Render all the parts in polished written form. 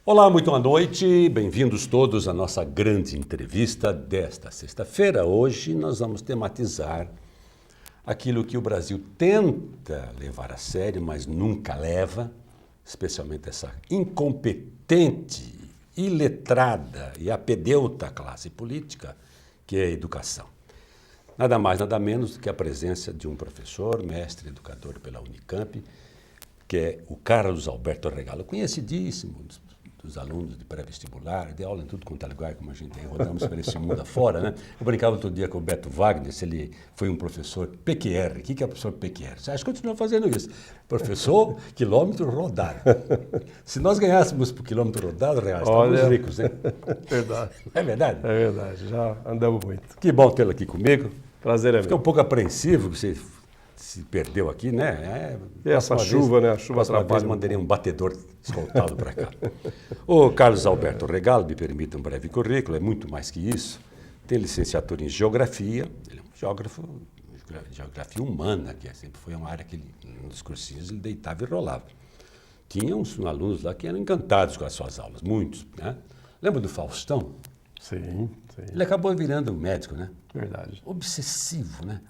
Olá, muito boa noite, bem-vindos todos à nossa grande entrevista desta sexta-feira. Hoje nós vamos tematizar aquilo que o Brasil tenta levar a sério, mas nunca leva, especialmente essa incompetente, iletrada e apedeuta classe política, que é a educação. Nada mais, nada menos do que a presença de um professor, mestre, educador pela Unicamp, que é o Carlos Alberto Regalo, conhecidíssimo dos alunos de pré-vestibular, de aula em tudo quanto é lugar, como a gente rodamos por esse mundo afora, né? Eu brincava outro dia com o Beto Wagner, se ele foi um professor PQR. O que é professor PQR? Você acha que continua fazendo isso? Professor, quilômetro rodado. Se nós ganhássemos por quilômetro rodado, real, estávamos ricos, né? Verdade. É verdade? É verdade, já andamos muito. Que bom tê-lo aqui comigo. Prazer é Fiquei meu. um pouco apreensivo que você se perdeu aqui, né? E essa chuva, né? A chuva atrapalha. Talvez mandarei um batedor escoltado para cá. O Carlos Alberto Regalo, me permita um breve currículo, é muito mais que isso. Tem licenciatura em Geografia, ele é um geógrafo, Geografia Humana, que sempre foi uma área que ele, nos cursinhos ele deitava e rolava. Tinha uns alunos lá que eram encantados com as suas aulas, muitos, né? Lembra do Faustão? Sim, sim. Ele acabou virando um médico, né? Verdade. Obsessivo, né?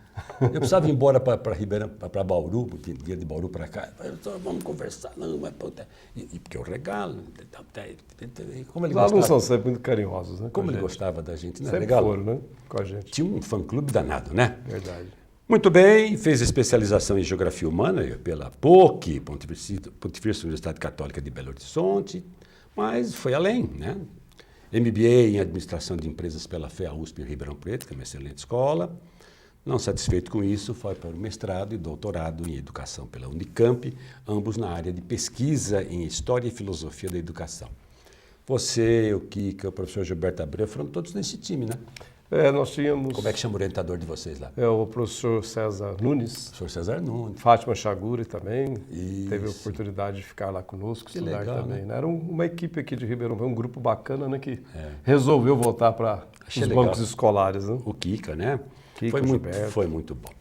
Eu precisava ir embora para Ribeirão, para Bauru, porque ia de Bauru para cá. Vamos conversar, não, mas puta. E porque eu regalo. Como ele Os alunos gostava, são sempre muito carinhosos, né? como ele gostava da gente, né? Sempre Regalo. foram, né? Com a gente. Tinha um fã-clube danado, né? Verdade. Muito bem, fez especialização em Geografia Humana pela PUC, Pontifícia Universidade Católica de Belo Horizonte, mas foi além, né? MBA em Administração de Empresas pela FEA-USP em Ribeirão Preto, que é uma excelente escola. Não satisfeito com isso, foi para o mestrado e doutorado em Educação pela Unicamp, ambos na área de pesquisa em História e Filosofia da Educação. Você, o Kika, o professor Gilberto Abreu, foram todos nesse time, né? Nós tínhamos... Como é que chama o orientador de vocês lá? É o professor César Nunes. Professor César Nunes. Fátima Chaguri também. Isso. Teve a oportunidade de ficar lá conosco, Que estudar legal, também. né? Era uma equipe aqui de Ribeirão, um grupo bacana, né? Que resolveu voltar para os bancos escolares, né? O Kika, né? Kika, Foi muito bom.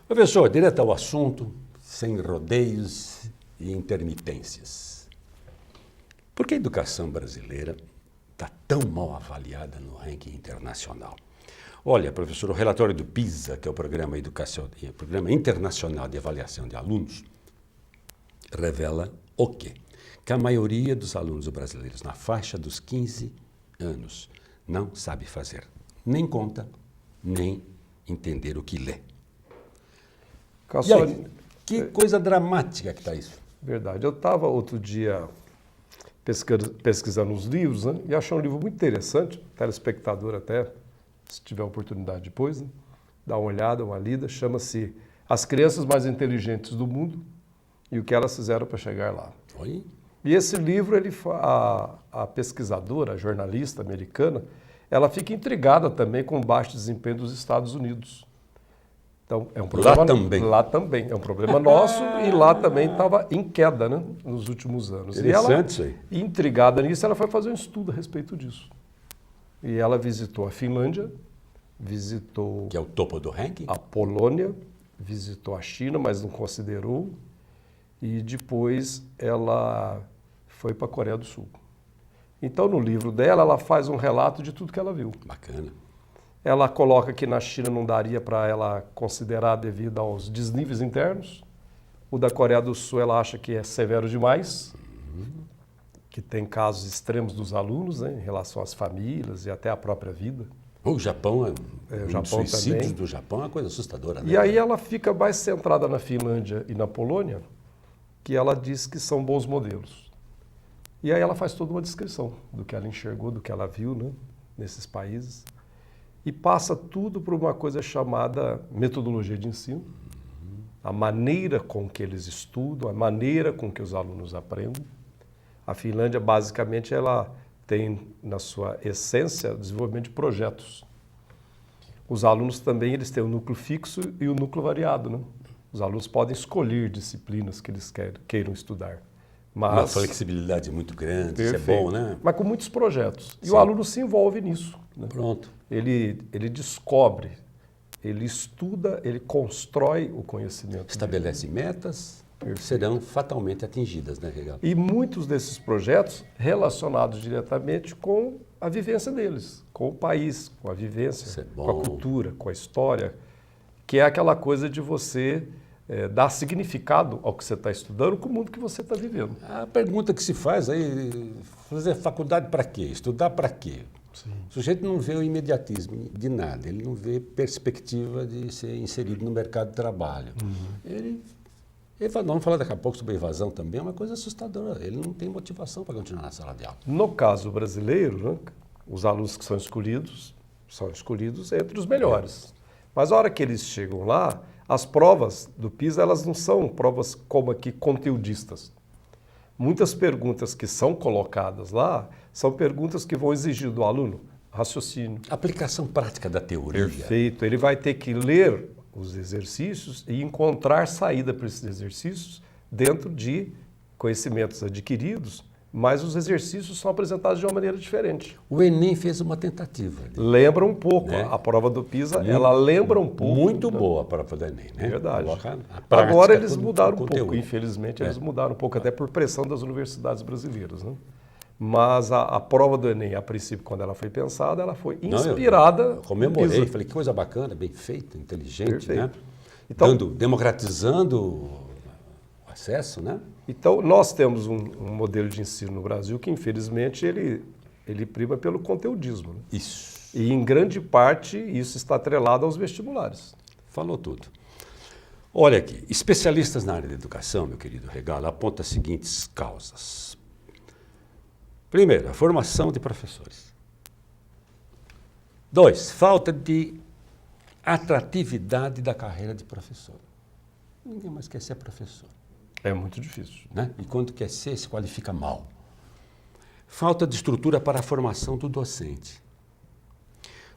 Professor, direto ao assunto, sem rodeios e intermitências. Por que a educação brasileira está tão mal avaliada no ranking internacional? Olha, professor, o relatório do PISA, que é o Programa Internacional de Avaliação de Alunos, revela o quê? Que a maioria dos alunos brasileiros na faixa dos 15 anos não sabe fazer nem conta, nem entender o que lê. E aí, que coisa dramática que está isso. Verdade. Eu estava outro dia pesquisando uns livros, né, e achei um livro muito interessante, telespectador até, se tiver oportunidade depois, né, dá uma olhada, uma lida, chama-se As Crianças Mais Inteligentes do Mundo e o que elas fizeram para chegar lá. Oi? E esse livro, a pesquisadora, a jornalista americana, ela fica intrigada também com o baixo desempenho dos Estados Unidos. Então, é um problema... Lá também. Lá também. É um problema nosso e lá também estava em queda, né, nos últimos anos. Interessante isso aí. E ela, intrigada nisso, ela foi fazer um estudo a respeito disso. E ela visitou a Finlândia, visitou... Que é o topo do ranking? A Polônia, visitou a China, mas não considerou. E depois ela foi para a Coreia do Sul. Então, no livro dela, ela faz um relato de tudo que ela viu. Bacana. Ela coloca que na China não daria para ela considerar devido aos desníveis internos. O da Coreia do Sul ela acha que é severo demais, que tem casos extremos dos alunos, né, em relação às famílias e até à própria vida. O Japão, o os Japão suicídios também. do Japão é uma coisa assustadora. Né? E aí ela fica mais centrada na Finlândia e na Polônia, que ela diz que são bons modelos. E aí ela faz toda uma descrição do que ela enxergou, do que ela viu, né, nesses países. E passa tudo por uma coisa chamada metodologia de ensino, a maneira com que eles estudam, a maneira com que os alunos aprendem. A Finlândia, basicamente, ela tem na sua essência o desenvolvimento de projetos. Os alunos também eles têm o núcleo fixo e o núcleo variado, né? Os alunos podem escolher disciplinas que eles queiram estudar. Mas, uma flexibilidade muito grande, perfeito. Isso é bom, né? Mas com muitos projetos. E Sim. o aluno se envolve nisso. Né? Pronto. Ele descobre, ele estuda, ele constrói o conhecimento. Estabelece metas. serão fatalmente atingidas, né, Regal? E muitos desses projetos relacionados diretamente com a vivência deles, com o país, com a vivência, com a cultura, com a história, que é aquela coisa de você dar significado ao que você está estudando com o mundo que você está vivendo. A pergunta que se faz aí, fazer faculdade para quê? Estudar para quê? Sim. O sujeito não vê o imediatismo de nada, ele não vê perspectiva de ser inserido no mercado de trabalho. Ele vamos falar daqui a pouco sobre a evasão também, é uma coisa assustadora. Ele não tem motivação para continuar na sala de aula. No caso brasileiro, né, os alunos que são escolhidos entre os melhores. Mas a hora que eles chegam lá, as provas do PISA, elas não são provas como aqui, conteudistas. Muitas perguntas que são colocadas lá são perguntas que vão exigir do aluno raciocínio. Aplicação prática da teoria. Perfeito. Ele vai ter que ler os exercícios e encontrar saída para esses exercícios dentro de conhecimentos adquiridos, mas os exercícios são apresentados de uma maneira diferente. O Enem fez uma tentativa. Lembra um pouco, né? A prova do PISA, ela lembra um pouco. Muito boa a prova do Enem, né? Verdade. Agora eles mudaram um pouco, infelizmente eles mudaram um pouco, até por pressão das universidades brasileiras, né? Mas a prova do Enem, a princípio, quando ela foi pensada, ela foi inspirada. Eu comemorei, falei que coisa bacana, bem feita, inteligente, perfeito, né? Então, democratizando o acesso, né? Então, nós temos um modelo de ensino no Brasil que, infelizmente, ele prima pelo conteudismo. Né? Isso. E, em grande parte, isso está atrelado aos vestibulares. Falou tudo. Olha aqui, especialistas na área da educação, meu querido Regalo, apontam as seguintes causas. Primeiro, a formação de professores. 2, falta de atratividade da carreira de professor. Ninguém mais quer ser professor. É muito difícil. Né? E quando quer ser, se qualifica mal. Falta de estrutura para a formação do docente.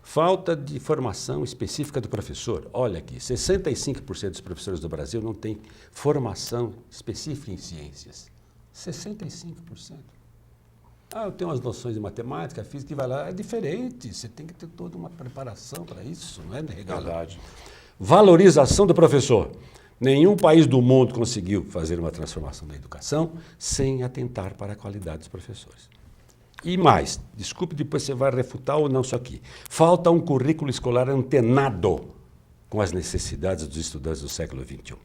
Falta de formação específica do professor. Olha aqui, 65% dos professores do Brasil não têm formação específica em ciências. 65%. Eu tenho umas noções de matemática, física, e vai lá. É diferente, você tem que ter toda uma preparação para isso, não é, Regalo? Verdade. Valorização do professor. Nenhum país do mundo conseguiu fazer uma transformação na educação sem atentar para a qualidade dos professores. E mais, desculpe, depois você vai refutar ou não isso aqui. Falta um currículo escolar antenado com as necessidades dos estudantes do século XXI.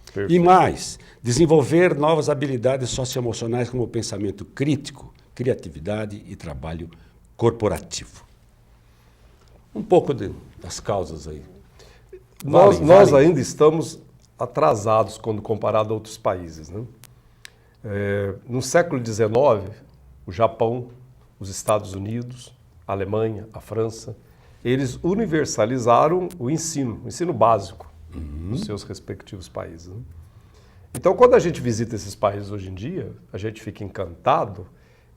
Perfeito. E mais, desenvolver novas habilidades socioemocionais como o pensamento crítico, criatividade e trabalho corporativo. Um pouco das causas aí. Nós ainda estamos atrasados quando comparado a outros países. Né? No século XIX, o Japão, os Estados Unidos, a Alemanha, a França, eles universalizaram o ensino básico nos seus respectivos países. Né? Então, quando a gente visita esses países hoje em dia, a gente fica encantado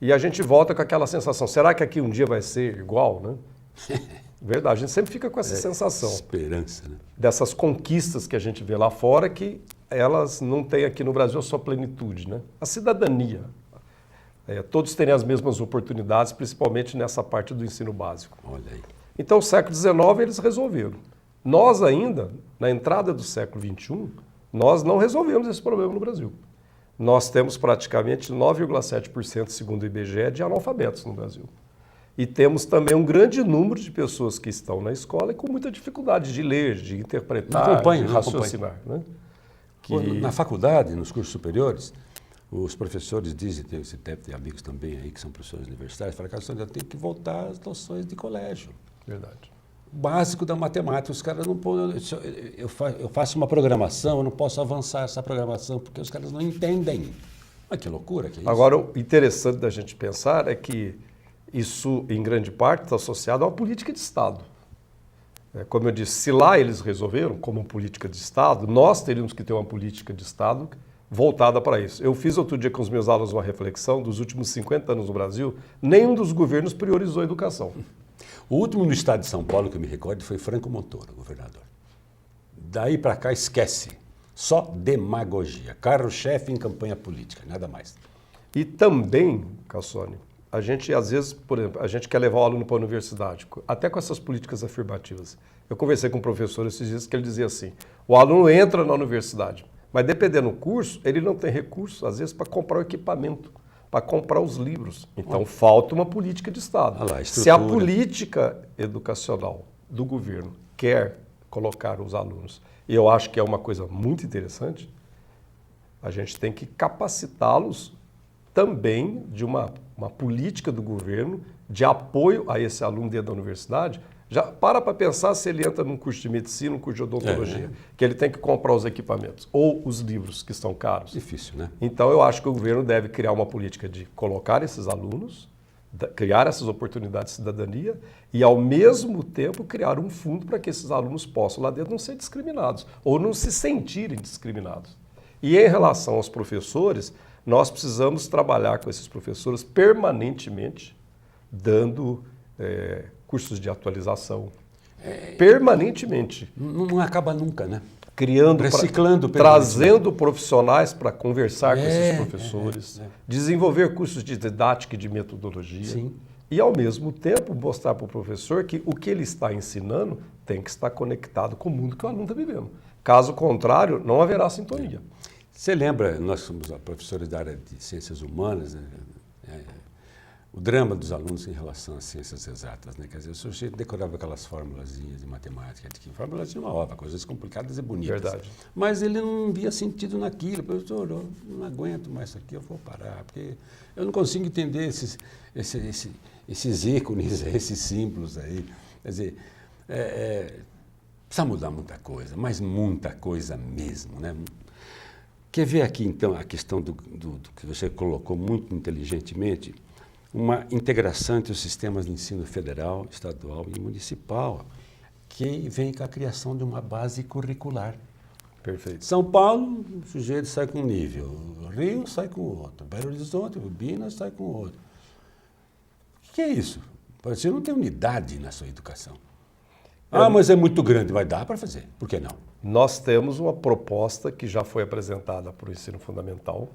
e a gente volta com aquela sensação, será que aqui um dia vai ser igual? Né? Verdade, a gente sempre fica com essa sensação. Esperança, né? Dessas conquistas que a gente vê lá fora, que elas não têm aqui no Brasil a sua plenitude, né? A cidadania. Todos terem as mesmas oportunidades, principalmente nessa parte do ensino básico. Olha aí. Então, no século XIX, eles resolveram. Nós ainda, na entrada do século XXI, nós não resolvemos esse problema no Brasil. Nós temos praticamente 9,7%, segundo o IBGE, de analfabetos no Brasil. E temos também um grande número de pessoas que estão na escola e com muita dificuldade de ler, de interpretar, de raciocinar. Né? Na faculdade, nos cursos superiores, os professores dizem, você deve ter amigos também aí que são professores universitários, falam que eu tenho que voltar às noções de colégio. Verdade. O básico da matemática, os caras não podem... Eu faço uma programação, eu não posso avançar essa programação porque os caras não entendem. Mas que loucura que é isso. Agora, o interessante da gente pensar é que isso, em grande parte, está associado a uma política de Estado. Como eu disse, se lá eles resolveram, como política de Estado, nós teríamos que ter uma política de Estado voltada para isso. Eu fiz outro dia com os meus alunos uma reflexão, dos últimos 50 anos no Brasil, nenhum dos governos priorizou a educação. O último no estado de São Paulo, que eu me recordo, foi Franco Montoro, governador. Daí para cá, esquece. Só demagogia. Carro-chefe em campanha política, nada mais. E também, Cassone, a gente, às vezes, por exemplo, a gente quer levar o aluno para a universidade, até com essas políticas afirmativas. Eu conversei com um professor esses dias que ele dizia assim, o aluno entra na universidade, Mas dependendo do curso, ele não tem recurso, às vezes, para comprar o equipamento, para comprar os livros. Então, falta uma política de Estado. Olha lá, Se a política educacional do governo quer colocar os alunos, e eu acho que é uma coisa muito interessante, a gente tem que capacitá-los também de uma política do governo de apoio a esse aluno dentro da universidade. Já para pensar se ele entra num curso de medicina, num curso de odontologia, que ele tem que comprar os equipamentos ou os livros que são caros. Difícil, né? Então eu acho que o governo deve criar uma política de colocar esses alunos, criar essas oportunidades de cidadania e, ao mesmo tempo, criar um fundo para que esses alunos possam lá dentro não ser discriminados ou não se sentirem discriminados. E em relação aos professores, nós precisamos trabalhar com esses professores permanentemente, dando cursos de atualização, permanentemente. Não acaba nunca, né? Criando, reciclando, trazendo profissionais para conversar com esses professores, desenvolver cursos de didática e de metodologia. Sim. E, ao mesmo tempo, mostrar para o professor que o que ele está ensinando tem que estar conectado com o mundo que o aluno está vivendo. Caso contrário, não haverá sintonia. Você lembra, nós somos professores da área de ciências humanas, né? O drama dos alunos em relação às ciências exatas, né? Quer dizer, o sujeito decorava aquelas formulazinhas de matemática, de fórmulas de uma obra, coisas complicadas e bonitas. Verdade. Mas ele não via sentido naquilo. Professor, eu não aguento mais isso aqui, eu vou parar, porque eu não consigo entender esses ícones, esses símbolos aí. Quer dizer, precisa mudar muita coisa, mas muita coisa mesmo, né? Quer ver aqui, então, a questão do que você colocou muito inteligentemente, uma integração entre os sistemas de ensino federal, estadual e municipal, que vem com a criação de uma base curricular. Perfeito. São Paulo, o sujeito sai com um nível, Rio sai com outro, Belo Horizonte, Minas sai com outro. O que é isso? Você não tem unidade na sua educação. Mas é muito grande, vai dar para fazer. Por que não? Nós temos uma proposta que já foi apresentada para o ensino fundamental,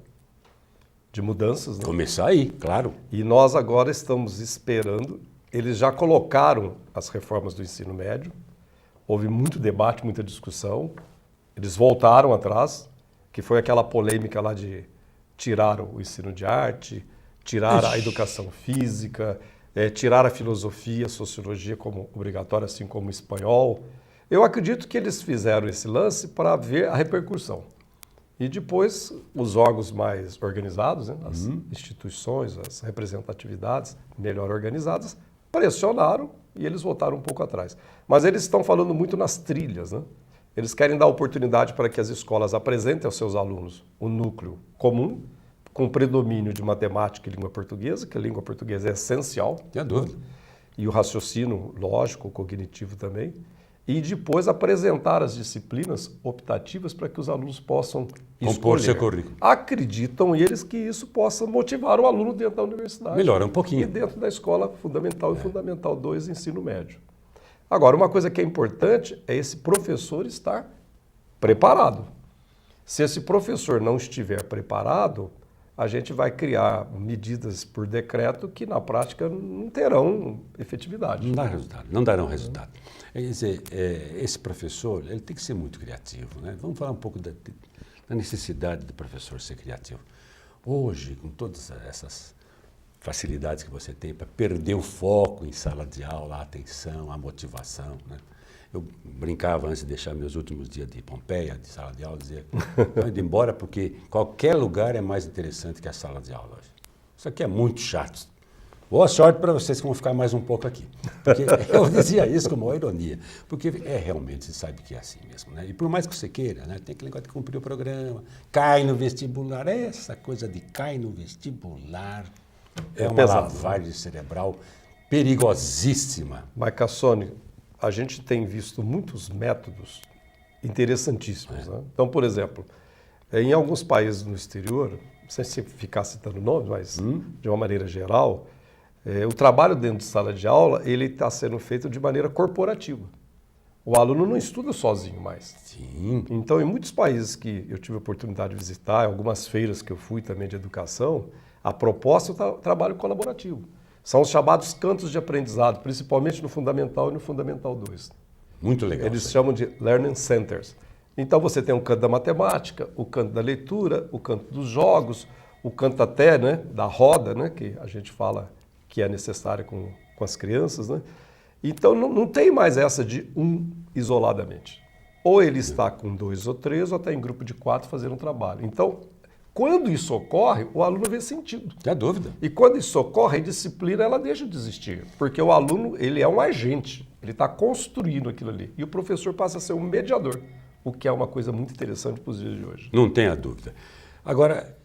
de mudanças, né? Começar aí, claro. E nós agora estamos esperando, eles já colocaram as reformas do ensino médio, houve muito debate, muita discussão, eles voltaram atrás, que foi aquela polêmica lá de tirar o ensino de arte, tirar a educação física, tirar a filosofia, a sociologia como obrigatória, assim como o espanhol. Eu acredito que eles fizeram esse lance para ver a repercussão. E depois, os órgãos mais organizados, né, as instituições, as representatividades melhor organizadas, pressionaram e eles voltaram um pouco atrás. Mas eles estão falando muito nas trilhas, né? Eles querem dar oportunidade para que as escolas apresentem aos seus alunos o núcleo comum, com predomínio de matemática e língua portuguesa, que a língua portuguesa é essencial. Não há dúvida. E o raciocínio lógico, cognitivo também. E depois apresentar as disciplinas optativas para que os alunos possam compor seu currículo. Acreditam eles que isso possa motivar o aluno dentro da universidade. Melhora um pouquinho. E dentro da escola fundamental e fundamental 2, ensino médio. Agora, uma coisa que é importante é esse professor estar preparado. Se esse professor não estiver preparado, a gente vai criar medidas por decreto que, na prática, não terão efetividade. Não dá resultado, não darão resultado. Quer dizer, esse professor, ele tem que ser muito criativo, né? Vamos falar um pouco da necessidade do professor ser criativo. Hoje, com todas essas facilidades que você tem para perder o foco em sala de aula, a atenção, a motivação, né? Eu brincava antes de deixar meus últimos dias de Pompeia, de sala de aula, dizia, estou indo embora porque qualquer lugar é mais interessante que a sala de aula hoje. Isso aqui é muito chato. Boa sorte para vocês que vão ficar mais um pouco aqui. Porque eu dizia isso com uma ironia, porque realmente você sabe que é assim mesmo, né? E por mais que você queira, né? Tem aquele negócio de cumprir o programa, cai no vestibular, essa coisa de cai no vestibular é uma pesado, lavagem cerebral perigosíssima. Mas, Cassone, a gente tem visto muitos métodos interessantíssimos, né? Então, por exemplo, em alguns países no exterior, sem ficar citando nomes, mas de uma maneira geral, o trabalho dentro de sala de aula ele está sendo feito de maneira corporativa. O aluno não estuda sozinho mais. Sim. Então, em muitos países que eu tive a oportunidade de visitar, algumas feiras que eu fui também de educação, a proposta é o trabalho colaborativo. São os chamados cantos de aprendizado, principalmente no Fundamental e no Fundamental 2. Muito legal. Eles chamam de Learning Centers. Então você tem o canto da matemática, o canto da leitura, o canto dos jogos, o canto até, né, da roda, né, que a gente fala que é necessária com as crianças, né? Então não tem mais essa de um isoladamente. Ou ele está com 2 ou 3, ou até em grupo de 4 fazendo um trabalho. Então, quando isso ocorre, o aluno vê sentido. Não há dúvida. E quando isso ocorre, a disciplina ela deixa de existir. Porque o aluno ele é um agente, ele está construindo aquilo ali. E o professor passa a ser um mediador, o que é uma coisa muito interessante para os dias de hoje. Não tenha dúvida. Agora,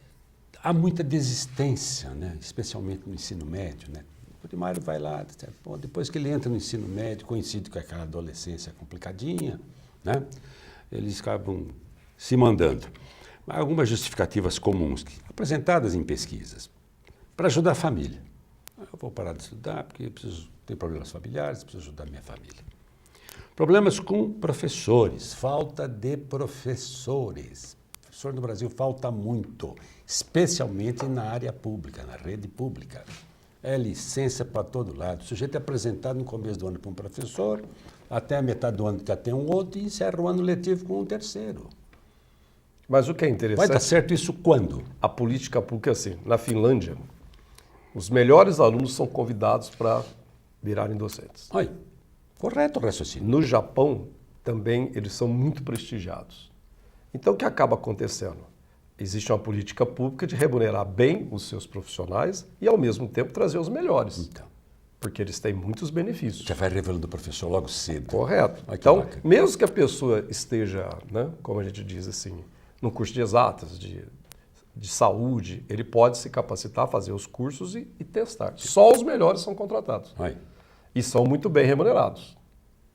há muita desistência, né? Especialmente no ensino médio, né? O primário vai lá, bom, depois que ele entra no ensino médio, coincide com aquela adolescência complicadinha, né? Eles acabam se mandando. Há algumas justificativas comuns, apresentadas em pesquisas, para ajudar a família. Eu vou parar de estudar porque tenho problemas familiares, preciso ajudar a minha família. Problemas com professores, falta de professores. Professor no Brasil falta muito, especialmente na área pública, na rede pública. É licença para todo lado. O sujeito é apresentado no começo do ano para um professor, até a metade do ano já tem um outro e encerra o ano letivo com um terceiro. Mas o que é interessante... Vai dar certo isso quando? A política pública é assim. Na Finlândia, os melhores alunos são convidados para virarem docentes. Olha, correto o raciocínio. No Japão, também, eles são muito prestigiados. Então, o que acaba acontecendo? Existe uma política pública de remunerar bem os seus profissionais e, ao mesmo tempo, trazer os melhores. Então, porque eles têm muitos benefícios. já vai revelando o professor logo cedo. Correto. Olha que Então, bacana. mesmo que a pessoa esteja, né, como a gente diz assim, no curso de exatas, de saúde, ele pode se capacitar, fazer os cursos e testar. Só os melhores são contratados. Olha. E são muito bem remunerados.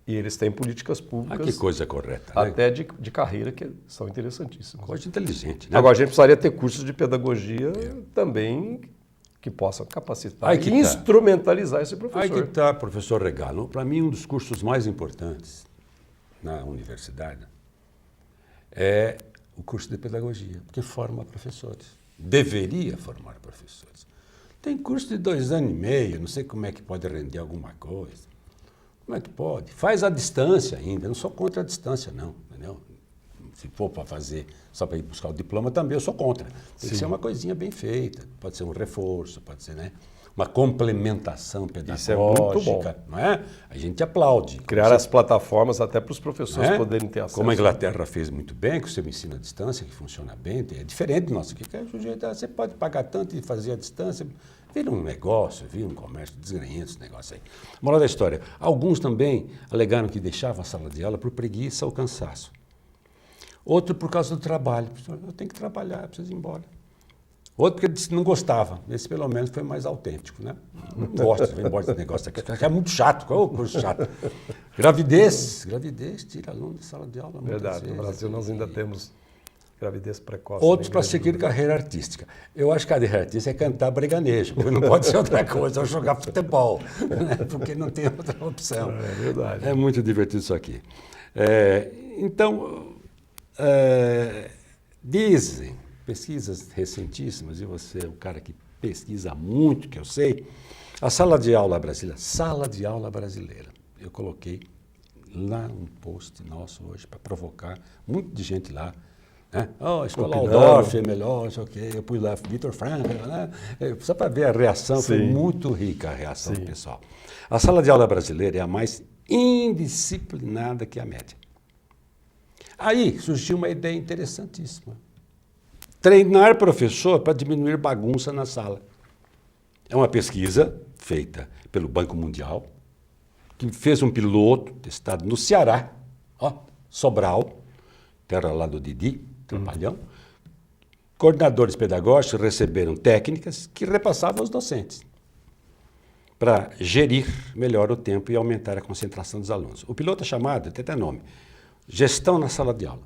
E eles têm políticas públicas, Que coisa correta, né? até de carreira, que são interessantíssimas. Coisa inteligente, né? Agora, a gente precisaria ter cursos de pedagogia também que possam capacitar Aí que e tá. instrumentalizar esse Aí professor. que está, professor Regalo. Para mim, um dos cursos mais importantes na universidade é o curso de pedagogia, porque forma professores. Deveria formar professores. Tem curso de 2 anos e meio, não sei como é que pode render alguma coisa. Como é que pode? Faz à distância ainda. Eu não sou contra a distância, não. Entendeu? Se for para fazer só para ir buscar o diploma, também eu sou contra. Tem que ser uma coisinha bem feita. Pode ser um reforço, pode ser, né, uma complementação pedagógica. Isso é muito bom. Não é? A gente aplaude. Criar as plataformas até para os professores Não é? poderem ter acesso. Como a Inglaterra fez muito bem, com o seu ensino à distância, que funciona bem, é diferente do nosso aqui, que é o sujeito, você pode pagar tanto e fazer à distância, vira um negócio, vira um comércio desgranhento esse negócio aí. Moral da história, alguns também alegaram que deixavam a sala de aula por preguiça ou cansaço. Outro por causa do trabalho. Eu tenho que trabalhar, eu preciso ir embora. Outro porque disse que não gostava. Esse, pelo menos, foi mais autêntico, né? Não gosto de ir embora desse negócio aqui. É muito chato. Qual é o curso chato? Gravidez, tira aluno de sala de aula. Verdade, vezes. no Brasil nós ainda temos gravidez precoce. Outros para seguir carreira artística. Eu acho que a carreira artística é cantar breganejo, porque não pode ser outra coisa, ou jogar futebol, né? Porque não tem outra opção. É verdade. É muito divertido isso aqui. Então, dizem, pesquisas recentíssimas, e você é um cara que pesquisa muito, que eu sei, a sala de aula brasileira. Eu coloquei lá um post nosso hoje para provocar muito de gente lá. Né? Oh, a escola Waldorf é melhor, não sei o quê. Eu pus lá Vitor Franco, né? Só para ver a reação, foi muito rica a reação do pessoal. A sala de aula brasileira é a mais indisciplinada que a média. Aí surgiu uma ideia interessantíssima. Treinar professor para diminuir bagunça na sala. É uma pesquisa feita pelo Banco Mundial, que fez um piloto testado no Ceará, Sobral, terra lá do Didi, Trabalhão. Coordenadores pedagógicos receberam técnicas que repassavam aos docentes para gerir melhor o tempo e aumentar a concentração dos alunos. O piloto é chamado, tem até nome, Gestão na Sala de Aula,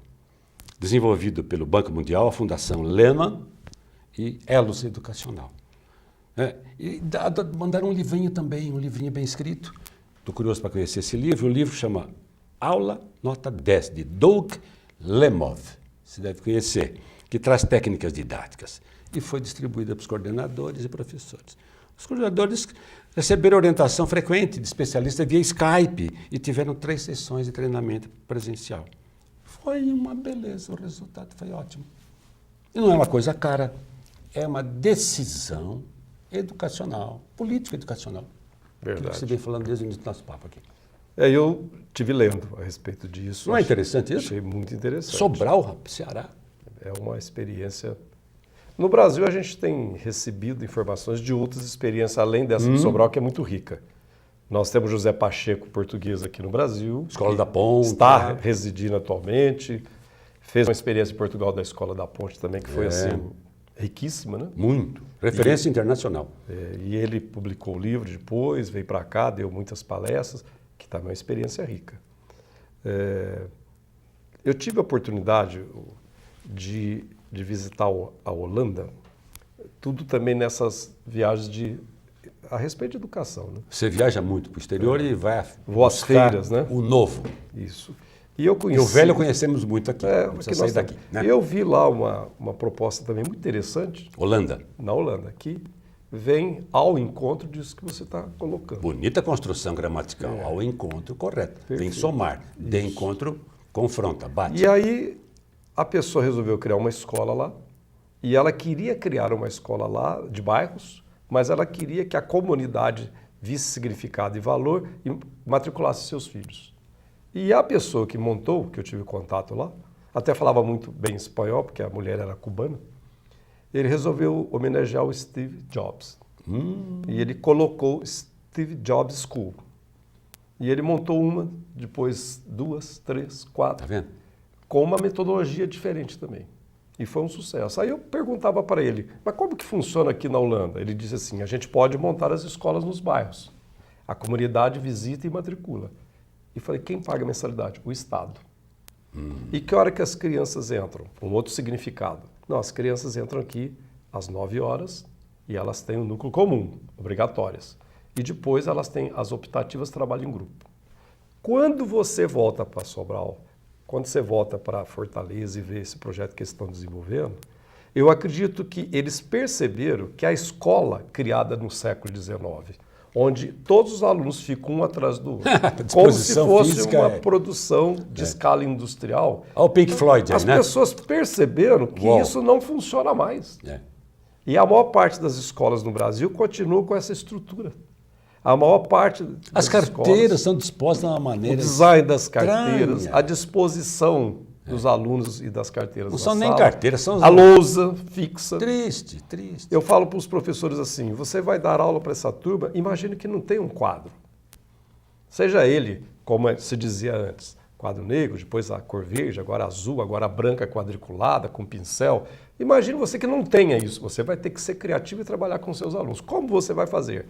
desenvolvido pelo Banco Mundial, a Fundação Lehman e Elos Educacional. E mandaram um livrinho também, um livrinho bem escrito. Estou curioso para conhecer esse livro. O livro chama Aula Nota 10, de Doug Lemov, você deve conhecer, que traz técnicas didáticas. E foi distribuída para os coordenadores e professores. Os coordenadores receberam orientação frequente de especialistas via Skype e tiveram 3 sessões de treinamento presencial. Foi uma beleza, o resultado foi ótimo. E não é uma coisa cara, é uma decisão educacional, política educacional. Verdade. Que você vem falando desde o início do nosso papo aqui. Eu estive lendo a respeito disso. Não é interessante isso? Achei muito interessante. Sobral, Ceará. É uma experiência... No Brasil, a gente tem recebido informações de outras experiências, além dessa de Sobral, que é muito rica. Nós temos José Pacheco, português, aqui no Brasil. Escola da Ponte. Está residindo atualmente. Fez uma experiência em Portugal da Escola da Ponte também, que foi assim, riquíssima, né? Muito. Referência internacional. E ele publicou o livro depois, veio para cá, deu muitas palestras, que também é uma experiência rica. Eu tive a oportunidade de visitar a Holanda, tudo também nessas viagens a respeito de educação, né? Você viaja muito para o exterior e vai Vou às buscar feiras, né? o novo. Isso. E eu conheci... E o velho conhecemos muito aqui. É, Não precisa aqui sair nós daqui. Né? Eu vi lá uma proposta também muito interessante, Holanda. na Holanda, que vem ao encontro disso que você está colocando. Bonita construção gramatical. Ao encontro correto. Vem Perfeito. somar. De encontro, confronta, bate. E aí a pessoa resolveu criar uma escola lá, e ela queria criar uma escola lá de bairros, mas ela queria que a comunidade visse significado e valor e matriculasse seus filhos. E a pessoa que montou, que eu tive contato lá, até falava muito bem espanhol, porque a mulher era cubana, ele resolveu homenagear o Steve Jobs. E ele colocou Steve Jobs School. E ele montou uma, depois 2, 3, 4, Tá vendo? com uma metodologia diferente também. E foi um sucesso. Aí eu perguntava para ele, mas como que funciona aqui na Holanda? Ele disse assim, a gente pode montar as escolas nos bairros. A comunidade visita e matricula. E falei, quem paga a mensalidade? O Estado. E que hora que as crianças entram? Um outro significado. Não, as crianças entram aqui às 9 horas e elas têm um núcleo comum, obrigatórias. E depois elas têm as optativas, trabalho em grupo. Quando você volta para Sobral, quando você volta para Fortaleza e vê esse projeto que eles estão desenvolvendo, eu acredito que eles perceberam que a escola criada no século XIX, onde todos os alunos ficam um atrás do outro, como se fosse uma produção de escala industrial. Olha o Pink Floyd aí, As né? pessoas perceberam que isso não funciona mais. E a maior parte das escolas no Brasil continua com essa estrutura. A maior parte das As carteiras são dispostas de uma maneira... O design das carteiras, estranha. a disposição dos alunos e das carteiras Não na são nem sala, carteiras, são... a lousa fixa. Triste, triste. Eu falo para os professores assim, você vai dar aula para essa turma, imagine que não tem um quadro. Seja ele, como se dizia antes, quadro negro, depois a cor verde, agora azul, agora a branca quadriculada, com pincel. Imagine você que não tenha isso. Você vai ter que ser criativo e trabalhar com seus alunos. Como você vai fazer?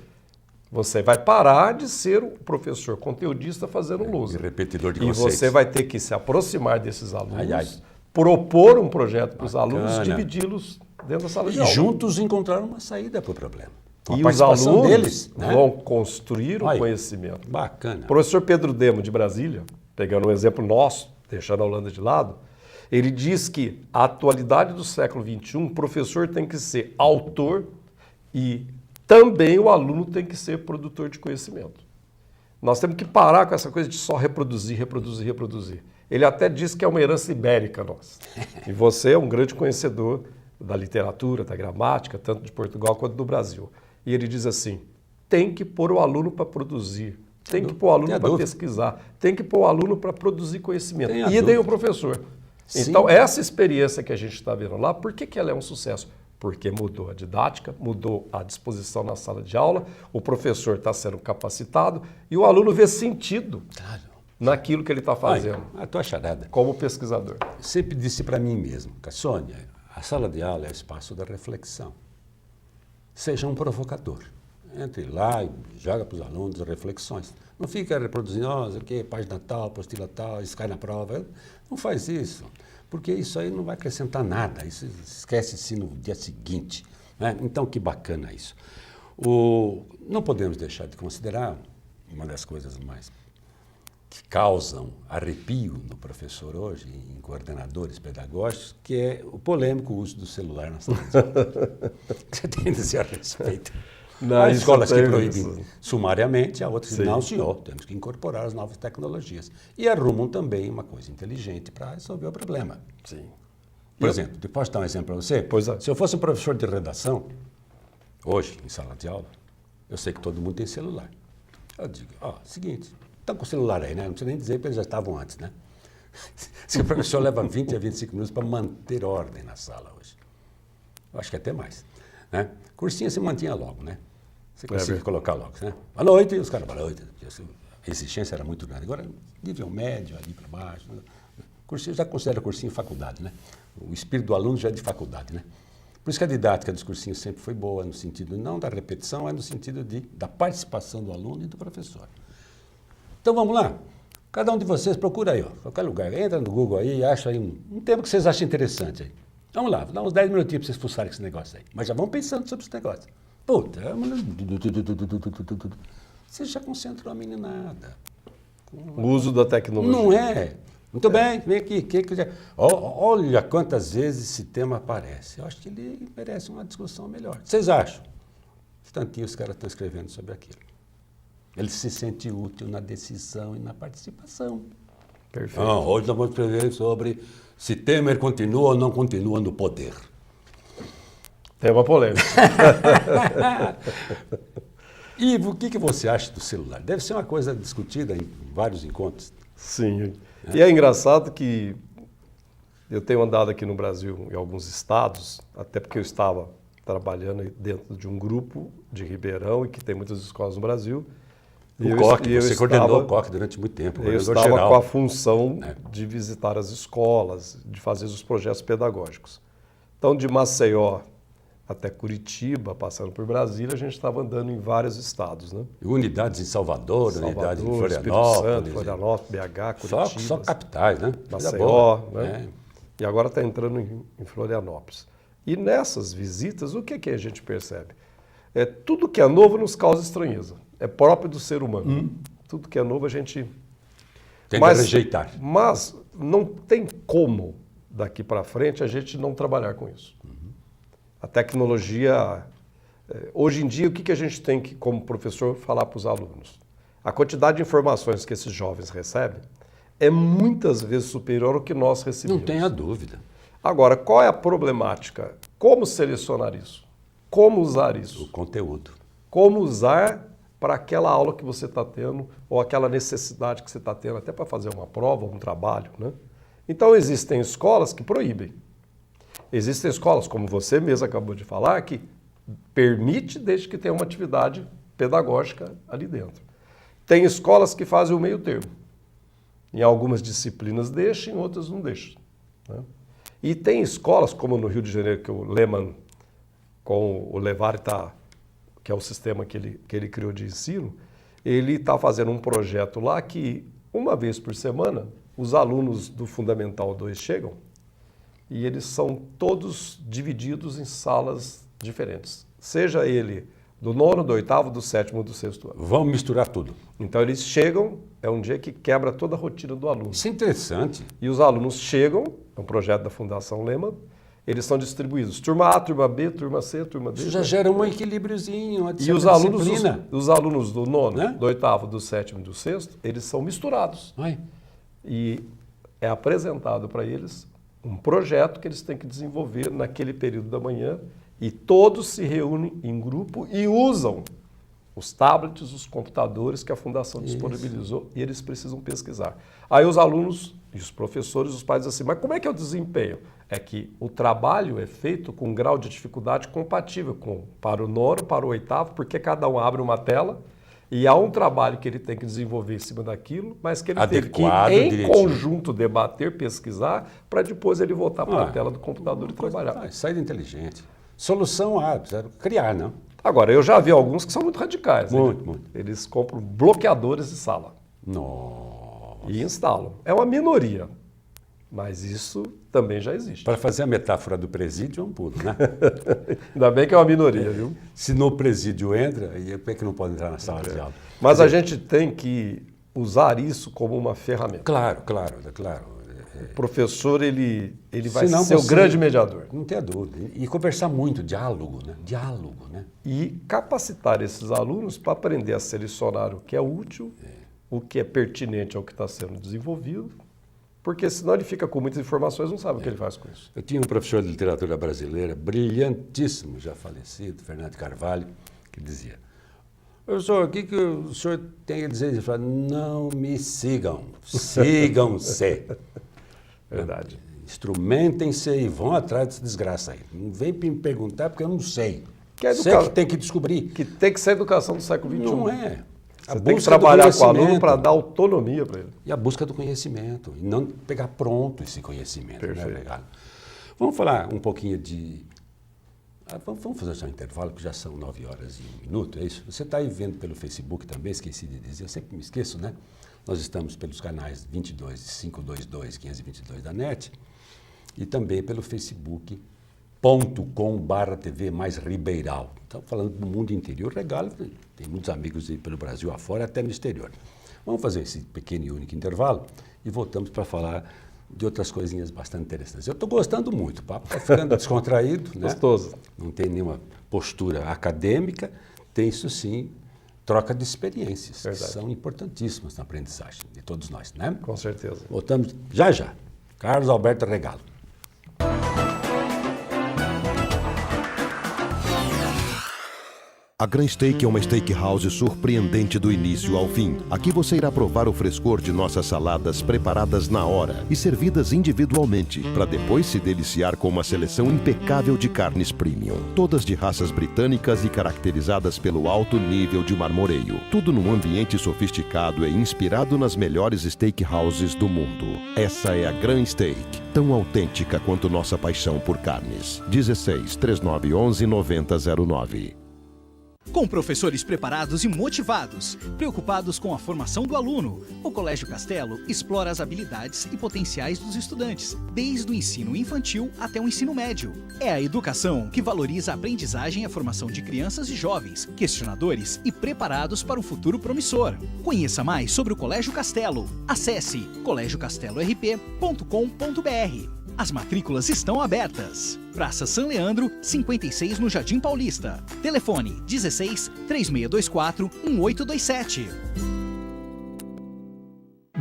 Você vai parar de ser o professor conteudista fazendo lousa. E repetidor de E conceitos. você vai ter que se aproximar desses alunos, propor um projeto para os alunos, dividi-los dentro da sala de E aula. juntos encontrar uma saída para o problema. Com a E os participação alunos deles, né? vão construir o Aí. conhecimento. Bacana. O professor Pedro Demo, de Brasília, pegando um exemplo nosso, deixando a Holanda de lado, ele diz que a atualidade do século XXI, o professor tem que ser autor e também o aluno tem que ser produtor de conhecimento. Nós temos que parar com essa coisa de só reproduzir, reproduzir, reproduzir. Ele até diz que é uma herança ibérica nossa. E você é um grande conhecedor da literatura, da gramática, tanto de Portugal quanto do Brasil. E ele diz assim, tem que pôr o aluno para produzir, tem que pôr o aluno para pesquisar, tem que pôr o aluno para produzir conhecimento. E daí o professor. Sim. Então, essa experiência que a gente está vendo lá, por que ela é um sucesso? Porque mudou a didática, mudou a disposição na sala de aula, o professor está sendo capacitado e o aluno vê sentido naquilo que ele está fazendo. A tua charada. Como pesquisador. Sempre disse para mim mesmo, Sônia, a sala de aula é o espaço da reflexão. Seja um provocador. Entre lá e joga para os alunos reflexões. Não fica reproduzindo, página tal, apostila tal, isso cai na prova. Não faz isso. Porque isso aí não vai acrescentar nada, isso esquece-se no dia seguinte. Né? Então, que bacana isso. Não podemos deixar de considerar uma das coisas mais que causam arrepio no professor hoje, em coordenadores pedagógicos, que é o polêmico uso do celular na sala de aula. Você tem a dizer a respeito? Não, Há isso escolas que tem proíbem isso. sumariamente, há outras que Sim. não, senhor, temos que incorporar as novas tecnologias. E arrumam também uma coisa inteligente para resolver o problema. Sim. Por exemplo, posso dar um exemplo para você? Pois é. Se eu fosse um professor de redação, hoje, em sala de aula, eu sei que todo mundo tem celular. Eu digo, seguinte, estão com o celular aí, né? Não precisa nem dizer, porque eles já estavam antes, né? Se o professor leva 20 a 25 minutos para manter ordem na sala hoje. Eu acho que até mais. Né? Cursinho se mantinha logo, né? Você conseguia colocar logo, né? Boa noite, e os caras, boa noite. A exigência era muito grande. Agora, nível médio, ali para baixo. Cursinho, já considera cursinho faculdade, né? O espírito do aluno já é de faculdade, né? Por isso que a didática dos cursinhos sempre foi boa, no sentido não da repetição, mas no sentido da participação do aluno e do professor. Então vamos lá. Cada um de vocês procura aí, qualquer lugar. Entra no Google aí e acha aí um tema que vocês acham interessante aí. Vamos lá, vou dar uns 10 minutinhos para vocês fuçarem esse negócio aí. Mas já vão pensando sobre esse negócio. Puta, você já concentrou a meninada. O uso da tecnologia. Não é? Muito bem, vem aqui. Olha quantas vezes esse tema aparece. Eu acho que ele merece uma discussão melhor. Vocês acham? Instantinho os caras estão escrevendo sobre aquilo. Ele se sente útil na decisão e na participação. Perfeito. Hoje nós vamos escrever sobre se Temer continua ou não continua no poder. Tema polêmico. Ivo, o que você acha do celular? Deve ser uma coisa discutida em vários encontros. Sim. E é engraçado que eu tenho andado aqui no Brasil, em alguns estados, até porque eu estava trabalhando dentro de um grupo de Ribeirão e que tem muitas escolas no Brasil. O COC, você coordenou o COC durante muito tempo. Eu estava com a função de visitar as escolas, de fazer os projetos pedagógicos. Então, de Maceió até Curitiba, passando por Brasília, a gente estava andando em vários estados, né? Unidades em Salvador, unidades em Espírito Florianópolis. Santo, Florianópolis, BH, Curitiba. Só capitais, né? Maceió, né? E agora está entrando em Florianópolis. E nessas visitas, o que a gente percebe? Tudo que é novo nos causa estranheza. É próprio do ser humano. Tudo que é novo a gente... Tem que rejeitar. Mas não tem como, daqui para frente, a gente não trabalhar com isso. A tecnologia... Hoje em dia, o que a gente tem que, como professor, falar para os alunos? A quantidade de informações que esses jovens recebem é muitas vezes superior ao que nós recebemos. Não tenha dúvida. Agora, qual é a problemática? Como selecionar isso? Como usar isso? O conteúdo. Como usar para aquela aula que você está tendo ou aquela necessidade que você está tendo até para fazer uma prova, um trabalho, né? Então, existem escolas que proíbem. Existem escolas, como você mesmo acabou de falar, que permite desde que tenha uma atividade pedagógica ali dentro. Tem escolas que fazem o meio termo. Em algumas disciplinas deixam, em outras não deixam, né? E tem escolas, como no Rio de Janeiro, que o Lehmann, com o Levar, que é o sistema que ele criou de ensino, ele está fazendo um projeto lá que, uma vez por semana, os alunos do Fundamental 2 chegam e eles são todos divididos em salas diferentes. Seja ele do 9º, do 8º, do 7º, do 6º ano. Vamos misturar tudo. Então eles chegam, é um dia que quebra toda a rotina do aluno. Isso é interessante. E os alunos chegam, é um projeto da Fundação Lehmann, eles são distribuídos. Turma A, turma B, turma C, turma D. Isso já gera um equilíbriozinho, uma E os alunos do 9º, né? do 8º, do 7º e do 6º, eles são misturados. Ai. E é apresentado para eles um projeto que eles têm que desenvolver naquele período da manhã e todos se reúnem em grupo e usam os tablets, os computadores que a Fundação disponibilizou e eles precisam pesquisar. Aí os alunos e os professores, os pais dizem assim, mas como é que é o desempenho? É que o trabalho é feito com um grau de dificuldade compatível para o 9º, para o 8º, porque cada um abre uma tela e há um trabalho que ele tem que desenvolver em cima daquilo, mas que ele tem que, em conjunto, debater, pesquisar, para depois ele voltar para a tela do computador e trabalhar. Saída inteligente. Solução A, criar, não? Agora, eu já vi alguns que são muito radicais. Muito. Eles compram bloqueadores de sala. Nossa. E instalam. É uma minoria, mas isso também já existe. Para fazer a metáfora do presídio, é um pulo, né? Ainda bem que é uma minoria, viu? Se no presídio entra, e por que não pode entrar na sala de aula? Mas a gente tem que usar isso como uma ferramenta. Claro. O professor, ele vai Senão ser o você- grande mediador. Não tenha dúvida. E conversar muito, diálogo, né? Diálogo, né? E capacitar esses alunos para aprender a selecionar o que é útil, o que é pertinente ao que está sendo desenvolvido, porque senão ele fica com muitas informações e não sabe o que ele faz com isso. Eu tinha um professor de literatura brasileira, brilhantíssimo, já falecido, Fernando Carvalho, que dizia: professor, o que o senhor tem a dizer? Ele falava: não me sigam, sigam-se. Verdade. Instrumentem-se e vão atrás dessa desgraça aí. Não vem me perguntar porque eu não sei. Que é Você educa- que tem que descobrir. Que tem que ser a educação do século XXI. Não é. A Você tem que busca do trabalhar com o aluno conhecimento. para dar autonomia para ele. E a busca do conhecimento. E não pegar pronto esse conhecimento. Né, Perfeito. Regalo? Vamos falar um pouquinho de... Vamos fazer só um intervalo, que já são 9 horas e 1 minuto, é isso? Você está aí vendo pelo Facebook também, esqueci de dizer, eu sempre me esqueço, né? Nós estamos pelos canais 22, 522, 522 da NET e também pelo facebook.com/TV mais Ribeirão. Estamos falando do mundo interior, Regalo, tem muitos amigos aí pelo Brasil afora, até no exterior. Vamos fazer esse pequeno e único intervalo e voltamos para falar de outras coisinhas bastante interessantes. Eu estou gostando muito, o papo está ficando descontraído, né? Gostoso. Não tem nenhuma postura acadêmica, tem isso sim, troca de experiências, Verdade. que são importantíssimas na aprendizagem de todos nós, né? Com certeza. Voltamos já já. Carlos Alberto Regalo. A Gran Steak é uma steakhouse surpreendente do início ao fim. Aqui você irá provar o frescor de nossas saladas preparadas na hora e servidas individualmente, para depois se deliciar com uma seleção impecável de carnes premium. Todas de raças britânicas e caracterizadas pelo alto nível de marmoreio. Tudo num ambiente sofisticado e inspirado nas melhores steakhouses do mundo. Essa é a Gran Steak, tão autêntica quanto nossa paixão por carnes. 16 3911 9009. Com professores preparados e motivados, preocupados com a formação do aluno, o Colégio Castelo explora as habilidades e potenciais dos estudantes, desde o ensino infantil até o ensino médio. É a educação que valoriza a aprendizagem e a formação de crianças e jovens, questionadores e preparados para um futuro promissor. Conheça mais sobre o Colégio Castelo. Acesse colegiocastelorp.com.br. As matrículas estão abertas. Praça São Leandro, 56 no Jardim Paulista. Telefone 16 3624 1827.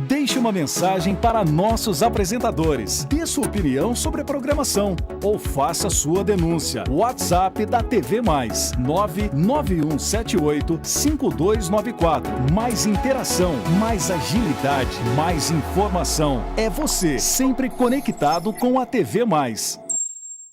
Deixe uma mensagem para nossos apresentadores. Dê sua opinião sobre a programação ou faça sua denúncia. WhatsApp da TV Mais 991785294. Mais interação, mais agilidade, mais informação. É você sempre conectado com a TV Mais.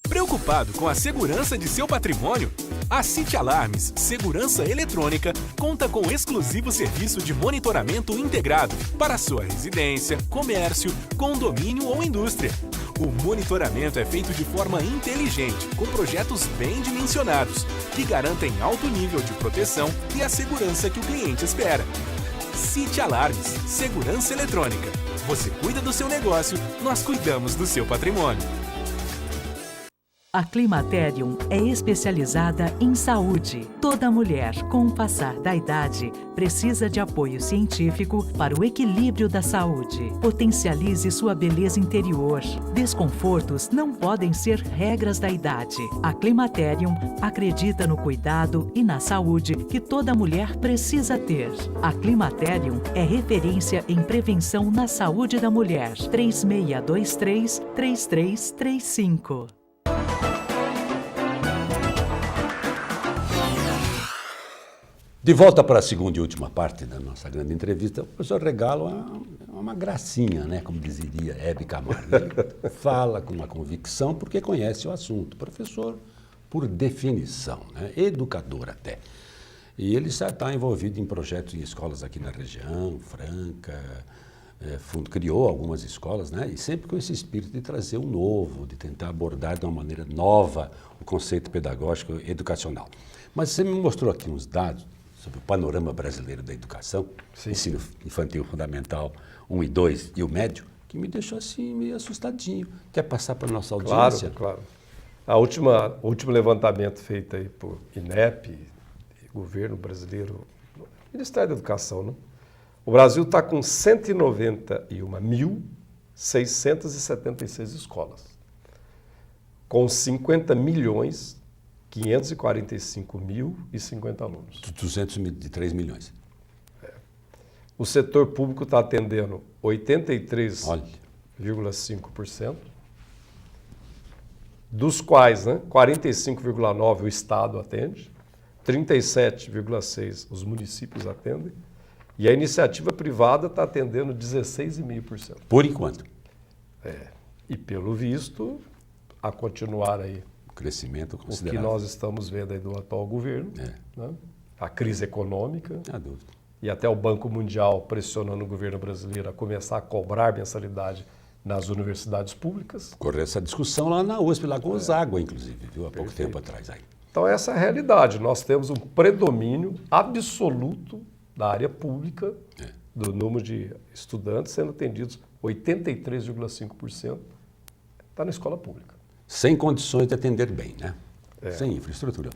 Preocupado com a segurança de seu patrimônio? A City Alarmes Segurança Eletrônica conta com exclusivo serviço de monitoramento integrado para sua residência, comércio, condomínio ou indústria. O monitoramento é feito de forma inteligente, com projetos bem dimensionados, que garantem alto nível de proteção e a segurança que o cliente espera. City Alarmes Segurança Eletrônica. Você cuida do seu negócio, nós cuidamos do seu patrimônio. A Climaterium é especializada em saúde. Toda mulher, com o passar da idade, precisa de apoio científico para o equilíbrio da saúde. Potencialize sua beleza interior. Desconfortos não podem ser regras da idade. A Climaterium acredita no cuidado e na saúde que toda mulher precisa ter. A Climaterium é referência em prevenção na saúde da mulher. 3623-3335. De volta para a segunda e última parte da nossa grande entrevista, o professor Regalo é uma gracinha, né? Como diria Hebe Camargo. Ele fala com uma convicção porque conhece o assunto. Professor, por definição, né? Educador até. E ele já está envolvido em projetos em escolas aqui na região, Franca, criou algumas escolas, né? E sempre com esse espírito de trazer o novo, de tentar abordar de uma maneira nova o conceito pedagógico educacional. Mas você me mostrou aqui uns dados sobre o panorama brasileiro da educação, Sim. ensino infantil fundamental 1 e 2 e o médio, que me deixou assim meio assustadinho. Quer passar para a nossa audiência? Claro, claro. O último levantamento feito aí por INEP, governo brasileiro, Ministério da Educação, né? O Brasil está com 191.000 676 escolas, com 50.545.050 alunos. 203 milhões. O setor público está atendendo Olha, 83,5%, dos quais 45,9% o Estado atende, 37,6% os municípios atendem, e a iniciativa privada está atendendo 16,5%. por enquanto. E pelo visto, a continuar aí O crescimento o que considerável. nós estamos vendo aí do atual governo, né? A crise econômica, Não há dúvida. e até o Banco Mundial pressionando o governo brasileiro a começar a cobrar mensalidade nas universidades públicas. Correu essa discussão lá na USP, lá com os Água, inclusive, viu? Há pouco Perfeito. tempo atrás. Aí. Então essa é a realidade. Nós temos um predomínio absoluto da área pública, do número de estudantes sendo atendidos, 83,5% está na escola pública. Sem condições de atender bem, né? Sem infraestrutura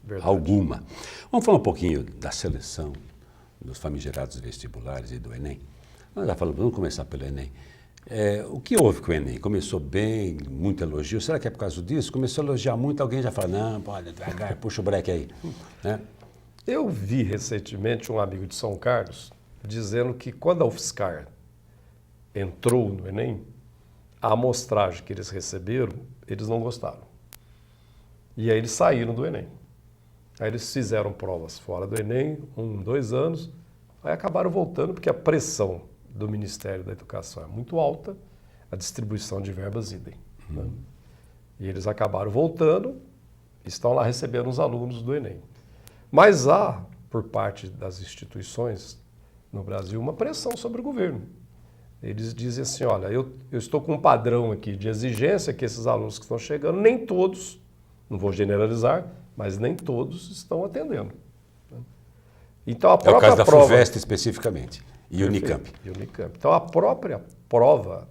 Verdade. alguma. Vamos falar um pouquinho da seleção dos famigerados vestibulares e do Enem. Nós já falamos, vamos começar pelo Enem. O que houve com o Enem? Começou bem, muito elogio. Será que é por causa disso? Começou a elogiar muito, alguém já fala, não, pode, devagar, puxa o breque aí. Né? Eu vi recentemente um amigo de São Carlos dizendo que quando a UFSCar entrou no Enem, a amostragem que eles receberam, eles não gostaram. E aí eles saíram do Enem. Aí eles fizeram provas fora do Enem, 2 anos, aí acabaram voltando porque a pressão do Ministério da Educação é muito alta, a distribuição de verbas idem. Né? E eles acabaram voltando, estão lá recebendo os alunos do Enem. Mas há, por parte das instituições no Brasil, uma pressão sobre o governo. Eles dizem assim, olha, eu estou com um padrão aqui de exigência que esses alunos que estão chegando, nem todos, não vou generalizar, mas nem todos estão atendendo. Então, a É o própria caso da prova... FUVEST especificamente e Unicamp. E Unicamp. Então, a própria prova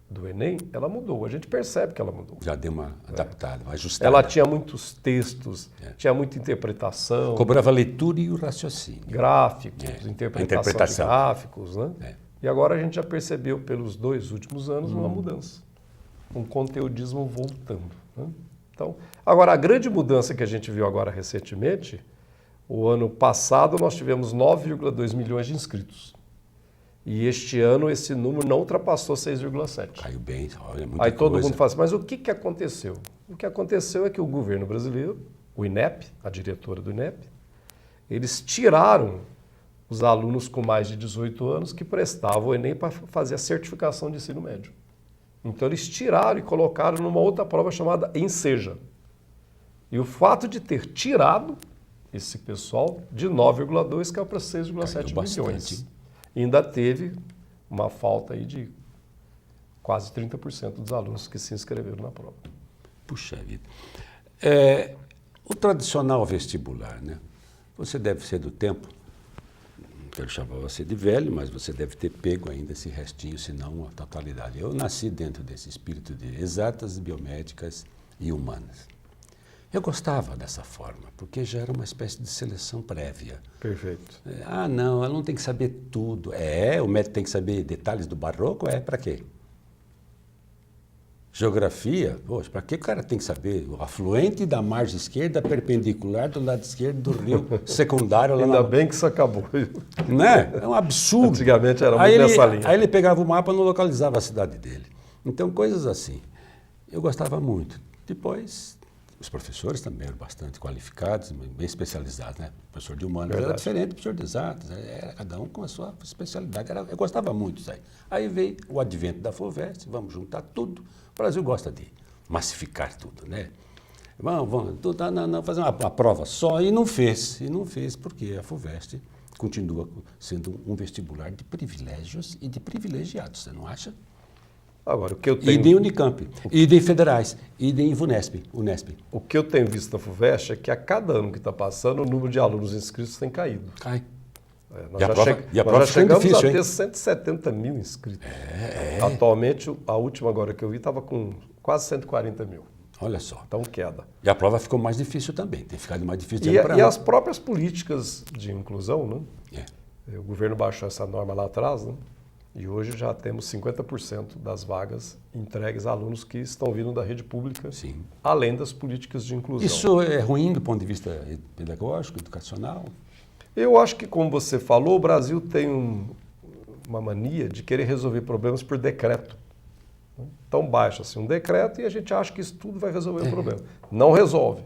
do Enem, ela mudou. A gente percebe que ela mudou. Já deu uma adaptada, uma ajustada. Ela tinha muitos textos, tinha muita interpretação, Cobrava a leitura e o raciocínio. gráficos, a interpretação de gráficos, né? É. E agora a gente já percebeu pelos 2 últimos anos uma mudança. Um conteudismo voltando. Né? Então, agora, a grande mudança que a gente viu agora recentemente, o ano passado nós tivemos 9,2 milhões de inscritos. E este ano esse número não ultrapassou 6,7. Caiu bem, olha, muita Aí todo coisa. mundo fala assim, mas o que aconteceu? O que aconteceu é que o governo brasileiro, o INEP, a diretora do INEP, eles tiraram os alunos com mais de 18 anos que prestavam o Enem para fazer a certificação de ensino médio. Então eles tiraram e colocaram numa outra prova chamada Enseja. E o fato de ter tirado esse pessoal de 9,2 caiu para 6,7 milhões. E ainda teve uma falta aí de quase 30% dos alunos que se inscreveram na prova. Puxa vida. O tradicional vestibular, né? Você deve ser do tempo, não quero chamar você de velho, mas você deve ter pego ainda esse restinho, se não a totalidade. Eu nasci dentro desse espírito de exatas, biomédicas e humanas. Eu gostava dessa forma, porque já era uma espécie de seleção prévia. Perfeito. Não, ela não tem que saber tudo. O médico tem que saber detalhes do barroco? Para quê? Geografia? Poxa, para que o cara tem que saber o afluente da margem esquerda perpendicular do lado esquerdo do rio secundário? Lá Ainda bem que isso acabou. Né? É um absurdo. Antigamente era muito nessa linha. Aí ele pegava o mapa e não localizava a cidade dele. Então, coisas assim. Eu gostava muito. Depois, os professores também eram bastante qualificados, bem especializados, né? O professor de humanas era diferente do professor de exatas, era cada um com a sua especialidade. Eu gostava muito disso aí. Aí veio o advento da FUVEST, vamos juntar tudo. O Brasil gosta de massificar tudo, né? Vamos fazer uma prova só, e não fez. E não fez porque a FUVEST continua sendo um vestibular de privilégios e de privilegiados, você não acha? Agora, o que eu tenho... Idem Unicamp, idem federais, idem Unesp. O que eu tenho visto na FUVEST é que a cada ano que está passando, o número de alunos inscritos tem caído. Cai. Nós E a já prova chegamos difícil, a ter hein? 170 mil inscritos. Atualmente, a última agora que eu vi estava com quase 140 mil. Olha só. Então, queda. E a prova ficou mais difícil também, tem ficado mais difícil de E, ano para e ano. as próprias políticas de inclusão, né? É. O governo baixou essa norma lá atrás, né? E hoje já temos 50% das vagas entregues a alunos que estão vindo da rede pública, Sim. além das políticas de inclusão. Isso é ruim do ponto de vista pedagógico, educacional? Eu acho que, como você falou, o Brasil tem uma mania de querer resolver problemas por decreto. Então baixa assim um decreto e a gente acha que isso tudo vai resolver o problema. Não resolve.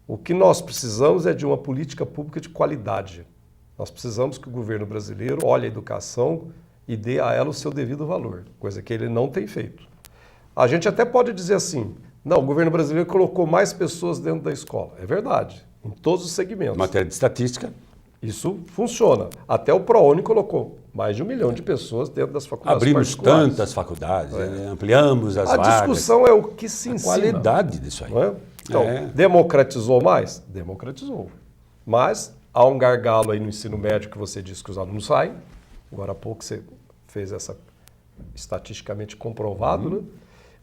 O que nós precisamos é de uma política pública de qualidade. Nós precisamos que o governo brasileiro olhe a educação e dê a ela o seu devido valor, coisa que ele não tem feito. A gente até pode dizer assim, não, o governo brasileiro colocou mais pessoas dentro da escola. É verdade, em todos os segmentos. Em matéria de estatística? Isso funciona. Até o ProUni colocou mais de 1 milhão de pessoas dentro das faculdades Abrimos particulares. tantas faculdades, ampliamos as vagas. A discussão é o que se a ensina. qualidade disso aí. Não é? Então, democratizou mais? Democratizou. Mas há um gargalo aí no ensino médio que você disse que os alunos saem. Agora há pouco você fez essa estatisticamente comprovado, né?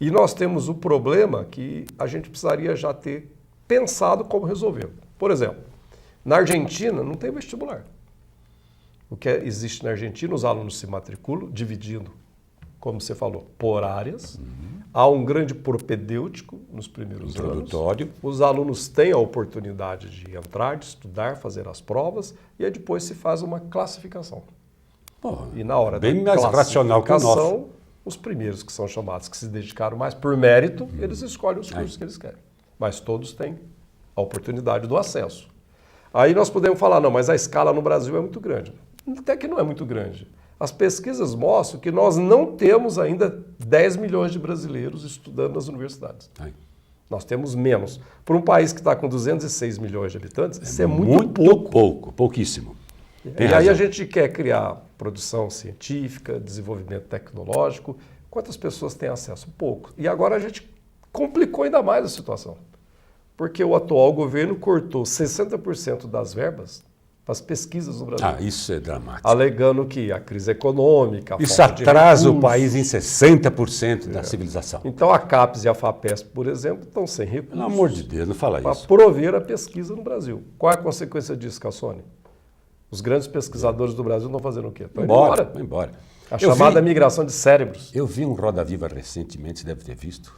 E nós temos o problema que a gente precisaria já ter pensado como resolver. Por exemplo, na Argentina não tem vestibular. O que existe na Argentina, os alunos se matriculam dividindo, como você falou, por áreas. Há um grande propedêutico nos primeiros Introdutório. anos. Os alunos têm a oportunidade de entrar, de estudar, fazer as provas, e aí depois se faz uma classificação. E na hora bem da mais racional que o nosso. classificação, os primeiros que são chamados, que se dedicaram mais por mérito, eles escolhem os cursos que eles querem. Mas todos têm a oportunidade do acesso. Aí nós podemos falar, não, mas a escala no Brasil é muito grande. Até que não é muito grande. As pesquisas mostram que nós não temos ainda 10 milhões de brasileiros estudando nas universidades. Nós temos menos. Para um país que está com 206 milhões de habitantes, isso é muito pouco. Pouquíssimo. E aí a gente quer criar produção científica, desenvolvimento tecnológico. Quantas pessoas têm acesso? Pouco. E agora a gente complicou ainda mais a situação. Porque o atual governo cortou 60% das verbas para as pesquisas no Brasil. Isso é dramático. Alegando que a crise econômica, a Isso falta de atrasa o recursos. país em 60% da civilização. Então a CAPES e a FAPESP, por exemplo, estão sem recursos. Pelo amor de Deus, não fala para isso. prover a pesquisa no Brasil. Qual é a consequência disso, Cassone? Os grandes pesquisadores do Brasil estão fazendo o quê? Estão indo embora. Vai embora. A chamada migração de cérebros. Eu vi um Roda Viva recentemente, você deve ter visto,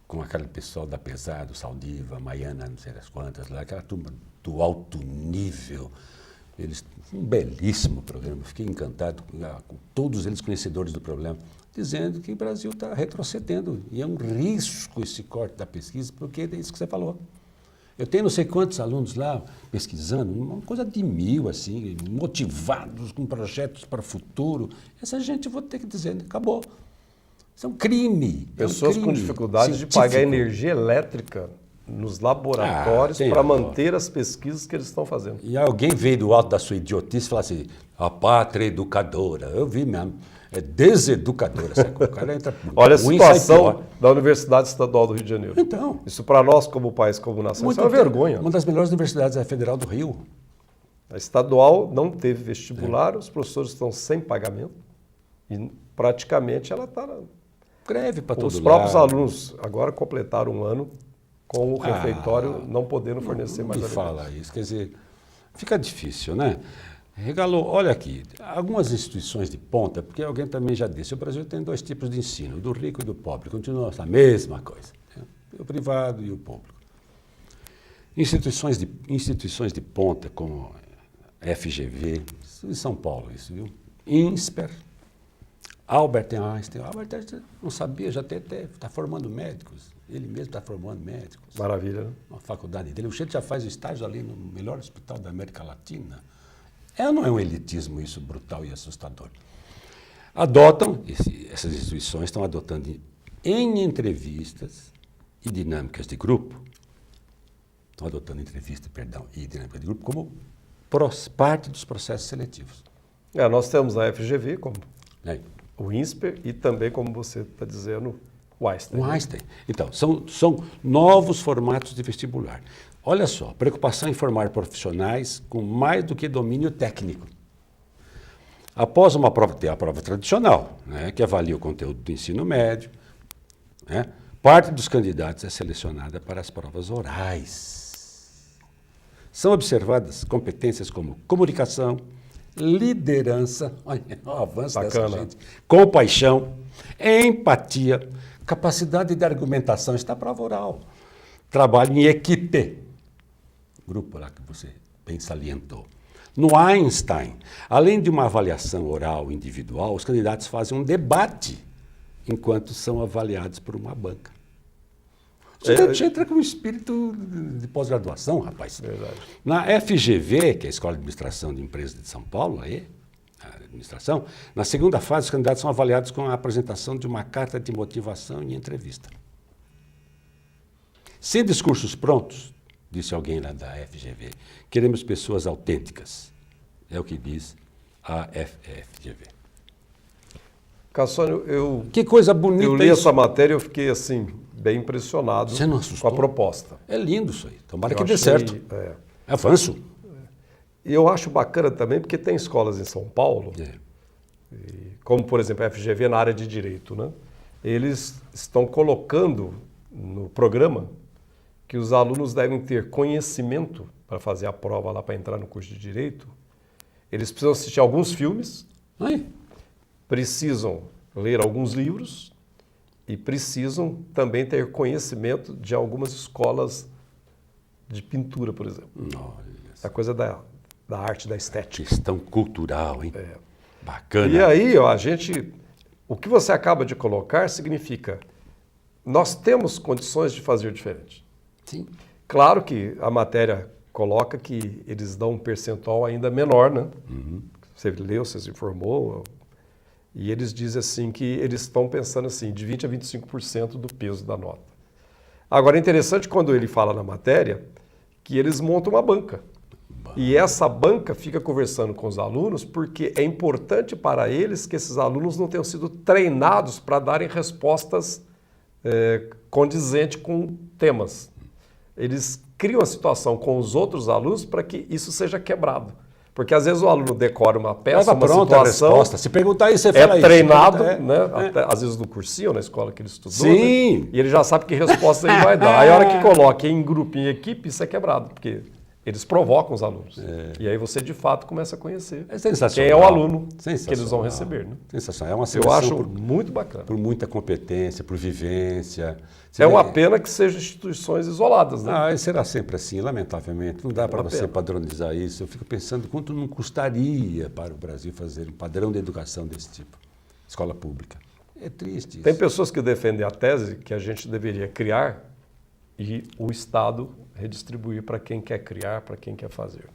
com aquele pessoal da Pesado, Saldiva, Maiana, não sei das quantas, lá, aquela turma do alto nível. Um belíssimo programa, fiquei encantado com todos eles conhecedores do problema, dizendo que o Brasil está retrocedendo e é um risco esse corte da pesquisa, porque é isso que você falou. Eu tenho não sei quantos alunos lá pesquisando, uma coisa de 1000, assim, motivados com projetos para o futuro. Essa gente, eu vou ter que dizer, acabou. Isso é um crime. Pessoas com dificuldade de pagar energia elétrica nos laboratórios para manter as pesquisas que eles estão fazendo. E alguém veio do alto da sua idiotice e falou assim, a pátria educadora. Eu vi mesmo. É deseducadora. O cara entra Olha a situação da Universidade Estadual do Rio de Janeiro. Então. Isso para nós, como país, como nação, isso é uma vergonha. Uma das melhores universidades é a Federal do Rio. A estadual não teve vestibular, os professores estão sem pagamento e praticamente ela está... Greve para todo lado. Os próprios alunos agora completaram um ano com o refeitório não podendo fornecer mais alimentos. Fala isso, quer dizer, fica difícil, né? Regalou, olha aqui, algumas instituições de ponta, porque alguém também já disse, o Brasil tem 2 tipos de ensino, o do rico e do pobre, continua a mesma coisa, né? O privado e o público. Instituições de ponta, como FGV, em São Paulo, isso, viu? INSPER, Albert Einstein. Albert Einstein não sabia, já está formando médicos. Ele mesmo está formando médicos. Maravilha, né? Na faculdade dele. O Chefe já faz o estágio ali no melhor hospital da América Latina. Não é um elitismo isso brutal e assustador? Adotam, essas instituições estão adotando em entrevistas e dinâmicas de grupo, estão adotando e dinâmicas de grupo como parte dos processos seletivos. Nós temos a FGV como É. o INSPER e também, como você está dizendo, o Einstein. O Einstein. Então, são novos formatos de vestibular. Olha só, preocupação em formar profissionais com mais do que domínio técnico. Após uma prova, tem a prova tradicional, né, que avalia o conteúdo do ensino médio, né, parte dos candidatos é selecionada para as provas orais. São observadas competências como comunicação, liderança, olha o avanço dessa Bacana. gente, compaixão, empatia, capacidade de argumentação, está prova oral, trabalho em equipe, grupo lá que você bem salientou. No Einstein, além de uma avaliação oral individual, os candidatos fazem um debate enquanto são avaliados por uma banca. O estudante entra com um espírito de pós-graduação, rapaz. Verdade. Na FGV, que é a Escola de Administração de Empresas de São Paulo, aí, a administração, na segunda fase, os candidatos são avaliados com a apresentação de uma carta de motivação e entrevista. Sem discursos prontos, disse alguém lá da FGV, queremos pessoas autênticas. É o que diz a FGV. Cassônio, Que coisa bonita eu li isso. essa matéria e eu fiquei assim, bem impressionado Você não com assustou? a proposta. É lindo isso aí. Tomara Eu que dê achei, certo. é. Avanço. E eu acho bacana também porque tem escolas em São Paulo, É. como por exemplo a FGV na área de Direito, né? Eles estão colocando no programa que os alunos devem ter conhecimento para fazer a prova lá para entrar no curso de Direito. Eles precisam assistir alguns filmes, Aí. precisam ler alguns livros e precisam também ter conhecimento de algumas escolas de pintura, por exemplo. Olha, A coisa da arte, da estética. questão cultural, hein? Bacana. E aí, ó, o que você acaba de colocar significa, nós temos condições de fazer diferente. Sim. Claro que a matéria coloca que eles dão um percentual ainda menor, né? Você leu, você se informou, e eles dizem assim que eles estão pensando assim, de 20% a 25% do peso da nota. Agora, é interessante quando ele fala na matéria que eles montam uma banca. E essa banca fica conversando com os alunos porque é importante para eles que esses alunos não tenham sido treinados para darem respostas condizentes com temas. Eles criam a situação com os outros alunos para que isso seja quebrado. Porque às vezes o aluno decora uma peça, Leva uma pronta a situação, resposta. Se perguntar aí, você fala isso. treinado, Se perguntar, né? Até, às vezes no cursinho, na escola que ele estudou, Sim. né? E ele já sabe que resposta ele vai dar. Aí a hora que coloca em grupo, em equipe, isso é quebrado, porque eles provocam os alunos. E aí você, de fato, começa a conhecer É sensacional. quem é o aluno que Sensacional. eles vão receber. Né? Sensacional. É uma Eu seleção acho por, muito bacana. por muita competência, por vivência. Você É uma vê- pena que sejam instituições isoladas, né? Ah, será sempre assim, lamentavelmente. Não dá para uma você pena. padronizar isso. Eu fico pensando quanto não custaria para o Brasil fazer um padrão de educação desse tipo. Escola pública. É triste isso. Tem pessoas que defendem a tese que a gente deveria criar e o Estado redistribuir para quem quer criar, para quem quer fazer.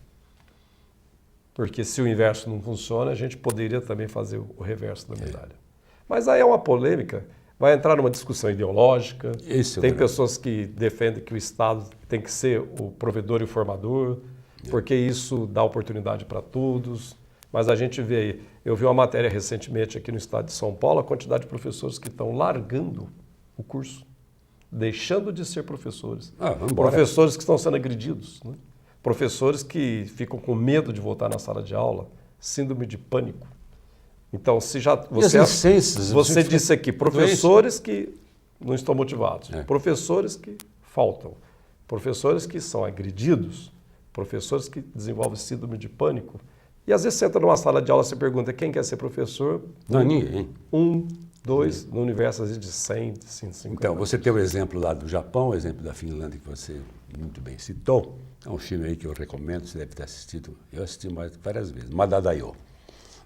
Porque se o inverso não funciona, a gente poderia também fazer o reverso da medalha. Mas aí é uma polêmica, vai entrar numa discussão ideológica. Esse é o Tem grande. pessoas que defendem que o Estado tem que ser o provedor e o formador, porque isso dá oportunidade para todos. Mas a gente vê aí, eu vi uma matéria recentemente aqui no estado de São Paulo, a quantidade de professores que estão largando o curso, deixando de ser professores. Vamos embora. Professores que estão sendo agredidos, né? Professores que ficam com medo de voltar na sala de aula, síndrome de pânico. Então, se já você, as licenças? você disse aqui, professores que não estão motivados, É. professores que faltam, professores que são agredidos, professores que desenvolvem síndrome de pânico. E às vezes você entra numa sala de aula e você pergunta quem quer ser professor? Não, ninguém. 1, 2, no universo às vezes de 100, de 150. Então, você tem o exemplo lá do Japão, o exemplo da Finlândia que você muito bem citou. É um filme aí que eu recomendo, você deve ter assistido. Eu assisti várias vezes. Madadayo.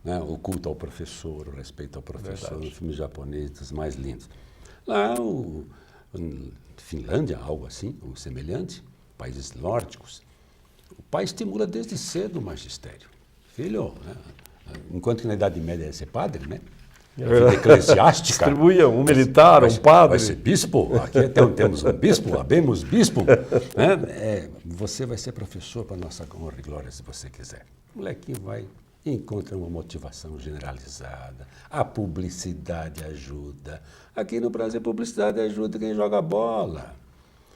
Né? O culto ao professor, o respeito ao professor, um filme japonês dos mais lindos. Lá, Finlândia, algo assim, ou semelhante, países nórdicos, o pai estimula desde cedo o magistério. Filho, né? Enquanto que na Idade Média ia ser padre, né? A vida eclesiástica. Distribuía um militar, um padre. Vai ser bispo? Aqui até temos um bispo, habemos bispo. Né? Você vai ser professor para nossa honra e glória, se você quiser. O molequinho vai e encontra uma motivação generalizada. A publicidade ajuda. Aqui no Brasil, a publicidade ajuda quem joga bola.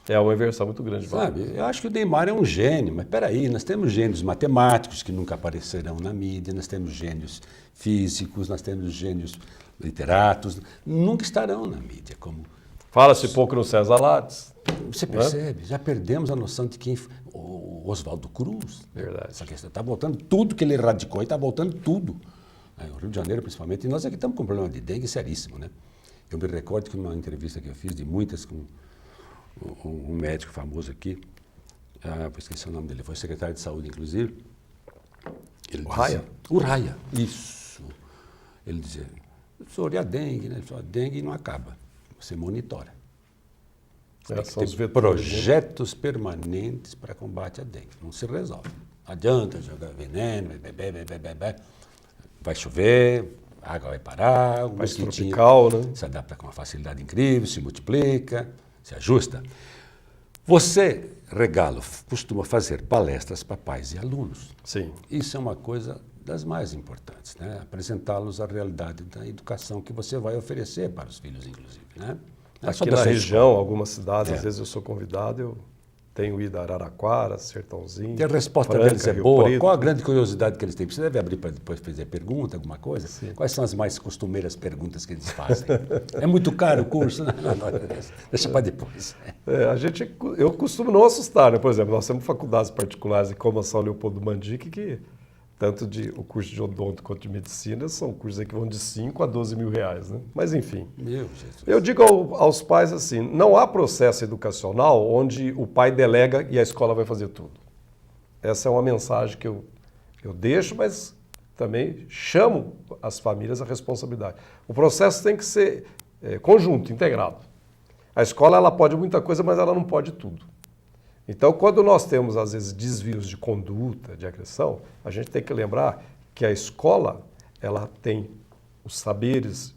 É uma inversão muito grande. Sabe? Eu acho que o Neymar é um gênio, mas peraí, nós temos gênios matemáticos que nunca aparecerão na mídia, nós temos gênios físicos, nós temos gênios literatos, nunca estarão na mídia. Como Fala-se pouco no César Lattes. você percebe, já perdemos a noção de quem... O o Oswaldo Cruz. Verdade. Essa questão está voltando tudo que ele erradicou e está voltando tudo. O Rio de Janeiro, principalmente. E nós aqui estamos com um problema de dengue seríssimo, né? Eu me recordo que numa entrevista que eu fiz, de muitas, com um médico famoso aqui, esqueci o nome dele, foi secretário de saúde, inclusive. Ele Raia? O Raia, isso. Ele dizia, professor, e a dengue, né? A dengue não acaba, você monitora. Você tem que São os ter vetores, projetos permanentes para combate à dengue. Não se resolve. Não adianta jogar veneno, vai chover, a água vai parar, o Mais mosquitinho tropical, né? se adapta com uma facilidade incrível, se multiplica, se ajusta. Você, Regalo, costuma fazer palestras para pais e alunos. Sim. Isso é uma coisa das mais importantes, né? Apresentá-los à realidade da educação que você vai oferecer para os filhos, inclusive, né? Não é só Aqui da na sua região, escola. algumas cidades, É. às vezes eu sou convidado, eu tenho ido a Araraquara, Sertãozinho. E a resposta Franca, deles é Rio boa. Preto. Qual a grande curiosidade que eles têm? Você deve abrir para depois fazer pergunta, alguma coisa? Sim. Quais são as mais costumeiras perguntas que eles fazem? É muito caro o curso? Não, deixa para depois. Eu costumo não assustar, né? Por exemplo, nós temos faculdades particulares como a São Leopoldo Mandique, que tanto o curso de odonto quanto de medicina são cursos aí que vão de 5 a 12 mil reais, né? Mas enfim. Meu Jesus. Eu digo aos pais assim, não há processo educacional onde o pai delega e a escola vai fazer tudo. Essa é uma mensagem que eu deixo, mas também chamo as famílias à responsabilidade. O processo tem que ser conjunto, integrado. A escola ela pode muita coisa, mas ela não pode tudo. Então, quando nós temos, às vezes, desvios de conduta, de agressão, a gente tem que lembrar que a escola ela tem os saberes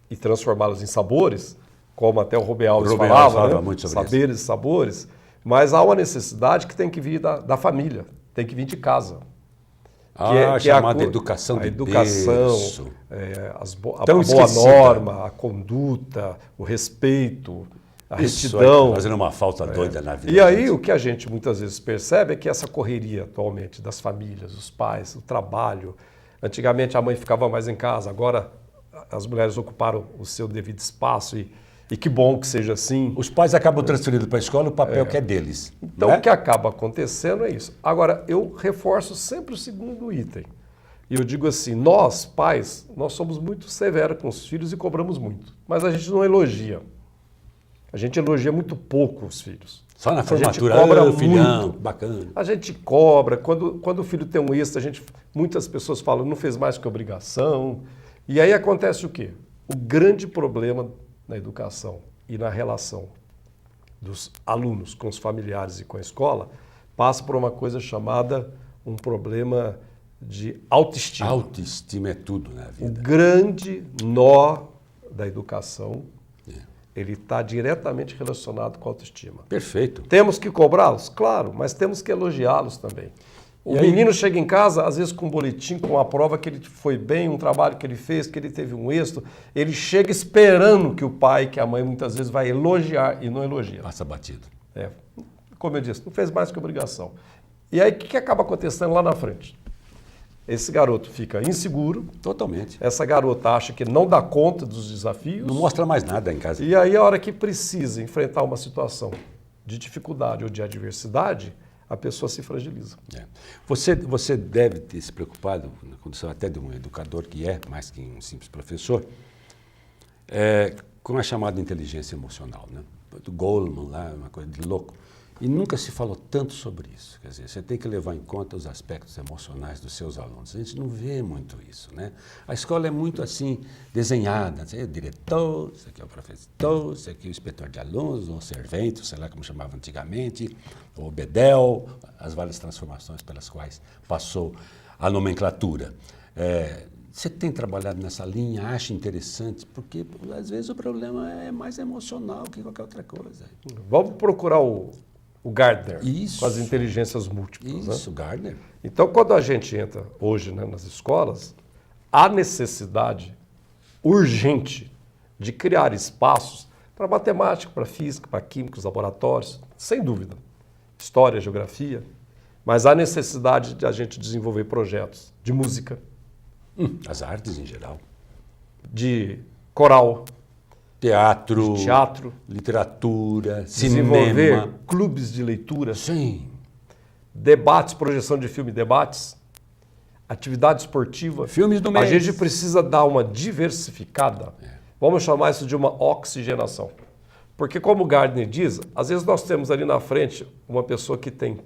e transformá-los em sabores, como até o Rubem Alves falava, né? muito sobre Saberes e sabores, mas há uma necessidade que tem que vir da família, tem que vir de casa. Chamada educação de berço. A Tão boa esquecida. norma, a conduta, o respeito, a Isso retidão. aí, fazendo uma falta doida na vida. E da aí gente. o que a gente muitas vezes percebe é que essa correria atualmente das famílias, os pais, o trabalho. Antigamente a mãe ficava mais em casa, agora as mulheres ocuparam o seu devido espaço e que bom que seja assim. Os pais acabam transferindo para a escola o papel que é deles. Então né? o que acaba acontecendo é isso. Agora, eu reforço sempre o segundo item. E eu digo assim, nós, pais, nós somos muito severos com os filhos e cobramos muito. Mas a gente não elogia. A gente elogia muito pouco os filhos. Só na A gente formatura, cobra filhão, muito. bacana. A gente cobra. Quando o filho tem um extra, muitas pessoas falam, não fez mais que obrigação. E aí acontece o quê? O grande problema na educação e na relação dos alunos com os familiares e com a escola passa por uma coisa chamada um problema de autoestima. Autoestima é tudo na O vida. grande nó da educação, ele está diretamente relacionado com a autoestima. Perfeito. Temos que cobrá-los? Claro, mas temos que elogiá-los também. O E aí- menino chega em casa, às vezes com um boletim, com uma prova que ele foi bem, um trabalho que ele fez, que ele teve um êxito. Ele chega esperando que o pai, que a mãe muitas vezes vai elogiar e não elogia. Passa batido. Como eu disse, não fez mais que obrigação. E aí o que acaba acontecendo lá na frente? Esse garoto fica inseguro, Totalmente. essa garota acha que não dá conta dos desafios. Não mostra mais nada em casa. E aí, a hora que precisa enfrentar uma situação de dificuldade ou de adversidade, a pessoa se fragiliza. É. Você deve ter se preocupado, na condição até de um educador que é, mais que um simples professor, com a chamada inteligência emocional, né? Do Goleman lá, uma coisa de louco. E nunca se falou tanto sobre isso. Quer dizer, você tem que levar em conta os aspectos emocionais dos seus alunos. A gente não vê muito isso, né? A escola é muito assim, desenhada. Esse é o diretor, esse aqui é o professor, esse aqui é o inspetor de alunos, ou servente, sei lá como chamava antigamente, ou bedel, as várias transformações pelas quais passou a nomenclatura. Você tem trabalhado nessa linha, acha interessante, porque às vezes o problema é mais emocional que qualquer outra coisa. Vamos procurar o Gardner, Isso. com as inteligências múltiplas. Isso, Né? Gardner. Então, quando a gente entra hoje, né, nas escolas, há necessidade urgente de criar espaços para matemática, para física, para química, os laboratórios, sem dúvida. História, geografia. Mas há necessidade de a gente desenvolver projetos de música, As artes em geral. de coral, Teatro, de teatro, literatura, desenvolver cinema. clubes de leitura, Sim. debates, projeção de filme, debates, atividade esportiva. Filmes do mês. A gente precisa dar uma diversificada. Vamos chamar isso de uma oxigenação. Porque como o Gardner diz, às vezes nós temos ali na frente uma pessoa que tem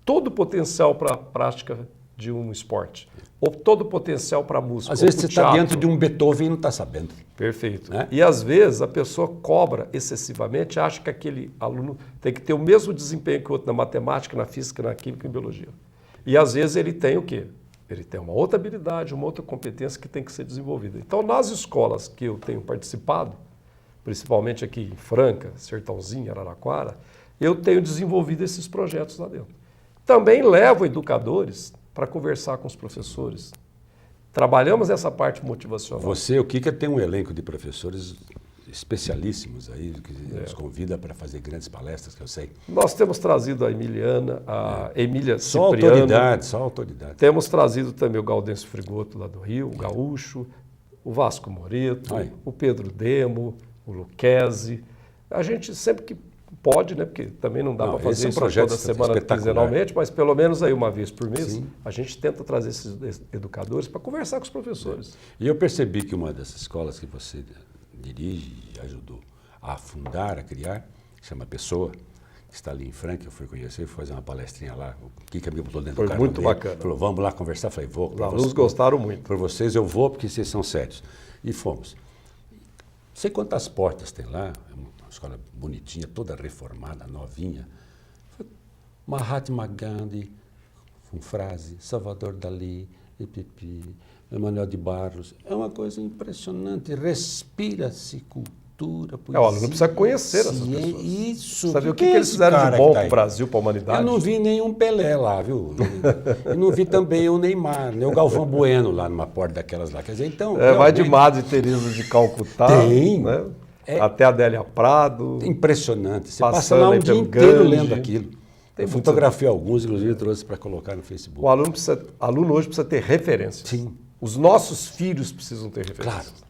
todo o potencial para a prática de um esporte, ou todo o potencial para a música. Às vezes você está dentro de um Beethoven e não está sabendo. Perfeito. Né? E às vezes a pessoa cobra excessivamente, acha que aquele aluno tem que ter o mesmo desempenho que o outro na matemática, na física, na química e biologia. E às vezes ele tem o quê? Ele tem uma outra habilidade, uma outra competência que tem que ser desenvolvida. Então, nas escolas que eu tenho participado, principalmente aqui em Franca, Sertãozinho, Araraquara, eu tenho desenvolvido esses projetos lá dentro. Também levo educadores para conversar com os professores. Trabalhamos essa parte motivacional. Você, o Kika, tem um elenco de professores especialíssimos aí, que nos convida para fazer grandes palestras, que eu sei. Nós temos trazido a Emiliana, a Emília Só Cipriano. autoridade, só autoridade. Temos trazido também o Gaudêncio Frigoto lá do Rio, o Gaúcho, o Vasco Moreto, o Pedro Demo, o Luquezzi. A gente sempre que pode, né? Porque também não dá para fazer isso toda semana, quinzenalmente, mas pelo menos aí uma vez por mês, a gente tenta trazer esses educadores para conversar com os professores. E eu percebi que uma dessas escolas que você dirige e ajudou a fundar, a criar, chama Pessoa, que está ali em Franca, eu fui conhecer, fui fazer uma palestrinha lá, o Kika me botou dentro do carro muito dele, bacana. Falou, vamos lá conversar, falei, vou. Os alunos gostaram muito. Por vocês eu vou, porque vocês são sérios. E fomos. Sei quantas portas tem lá, é uma escola bonitinha, toda reformada, novinha. Mahatma Gandhi, com frase, Salvador Dalí, Pipi, Emanuel de Barros. É uma coisa impressionante, respira-se cultura, poesia. O aluno precisa conhecer essas pessoas. Isso. Saber o que eles fizeram de bom para o Brasil, para a humanidade. Eu não vi nenhum Pelé lá, viu? Eu não vi também o Neymar, nem o Galvão Bueno lá numa porta daquelas lá. Quer dizer, então... vai de Madre Teresa de Calcutá, tem, né? Até Adélia Prado. Impressionante. Você passa lá um dia inteiro lendo aquilo. Tem eu fotografei alguns, inclusive trouxe para colocar no Facebook. O aluno hoje precisa ter referências. Sim. Os nossos filhos precisam ter referências. Claro.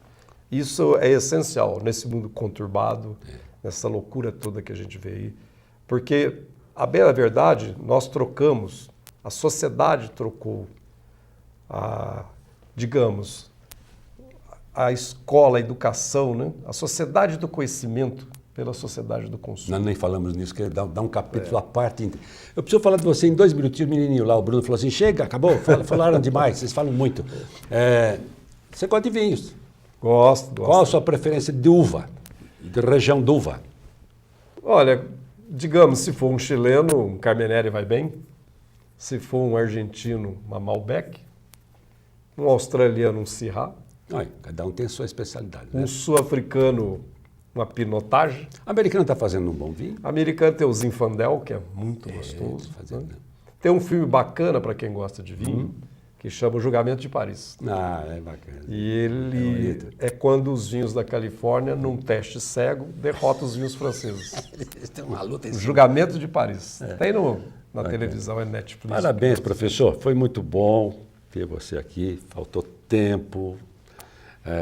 Isso é essencial nesse mundo conturbado, nessa loucura toda que a gente vê aí. Porque, a bem da verdade, nós trocamos, a sociedade trocou, digamos, a escola, a educação, né? A sociedade do conhecimento pela sociedade do consumo. Nós nem falamos nisso, que dá um capítulo à parte. Eu preciso falar de você em 2 minutinhos. O menininho lá, o Bruno, falou assim, chega, acabou, falaram demais, vocês falam muito. Você gosta de vinhos? Gosto. Qual a sua preferência de uva, de região de uva? Olha, digamos, se for um chileno, um Carmenere vai bem. Se for um argentino, uma Malbec. Um australiano, um Syrah. Cada um tem a sua especialidade. Né? Um sul-africano, uma Pinotage. O americano está fazendo um bom vinho? O americano tem o Zinfandel, que é muito gostoso. Né? Tem um filme bacana para quem gosta de vinho, que chama O Julgamento de Paris. É bacana. E ele é quando os vinhos da Califórnia, num teste cego, derrotam os vinhos franceses. Tem uma luta em O Julgamento de Paris. Tem na televisão, é Netflix. Parabéns, professor. Foi muito bom ter você aqui. Faltou tempo.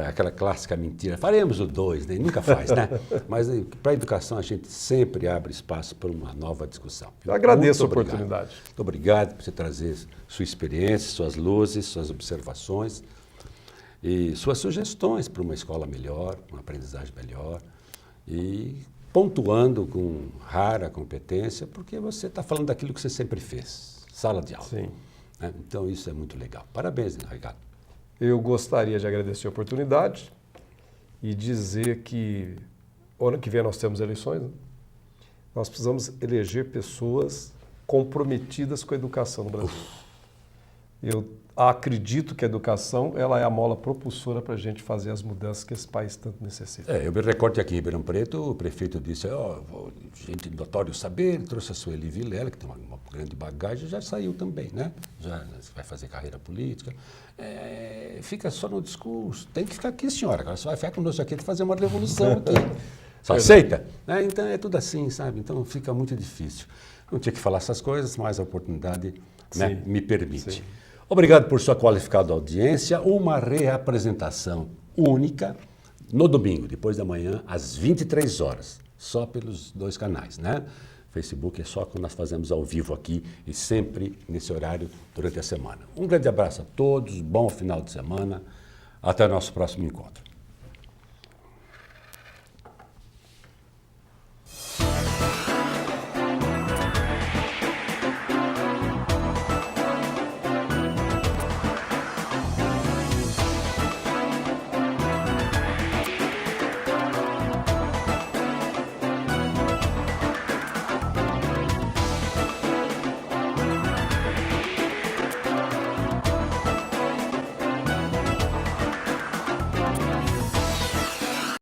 Aquela clássica mentira. Faremos o 2, né? Nunca faz, né? Mas para a educação a gente sempre abre espaço para uma nova discussão. Eu agradeço a oportunidade. Muito obrigado por você trazer sua experiência, suas luzes, suas observações e suas sugestões para uma escola melhor, uma aprendizagem melhor e pontuando com rara competência, porque você está falando daquilo que você sempre fez, sala de aula. Sim. Né? Então isso é muito legal. Parabéns, Ricardo. Eu gostaria de agradecer a oportunidade e dizer que ano que vem nós temos eleições, né? Nós precisamos eleger pessoas comprometidas com a educação no Brasil. Eu acredito que a educação ela é a mola propulsora para a gente fazer as mudanças que esse país tanto necessita. Eu me recordo que aqui em Ribeirão Preto o prefeito disse, gente notório saber, trouxe a Sueli Vilela, que tem uma grande bagagem, já saiu também, né? Já vai fazer carreira política. Fica só no discurso. Tem que ficar aqui, senhora. Agora só vai ficar conosco aqui de fazer uma revolução aqui. Só aceita? Então é tudo assim, sabe? Então fica muito difícil. Não tinha que falar essas coisas, mas a oportunidade me permite. Sim. Obrigado por sua qualificada audiência. Uma reapresentação única no domingo, depois da manhã, às 23 horas. Só pelos 2 canais, né? Facebook é só quando nós fazemos ao vivo aqui e sempre nesse horário durante a semana. Um grande abraço a todos, bom final de semana, até o nosso próximo encontro.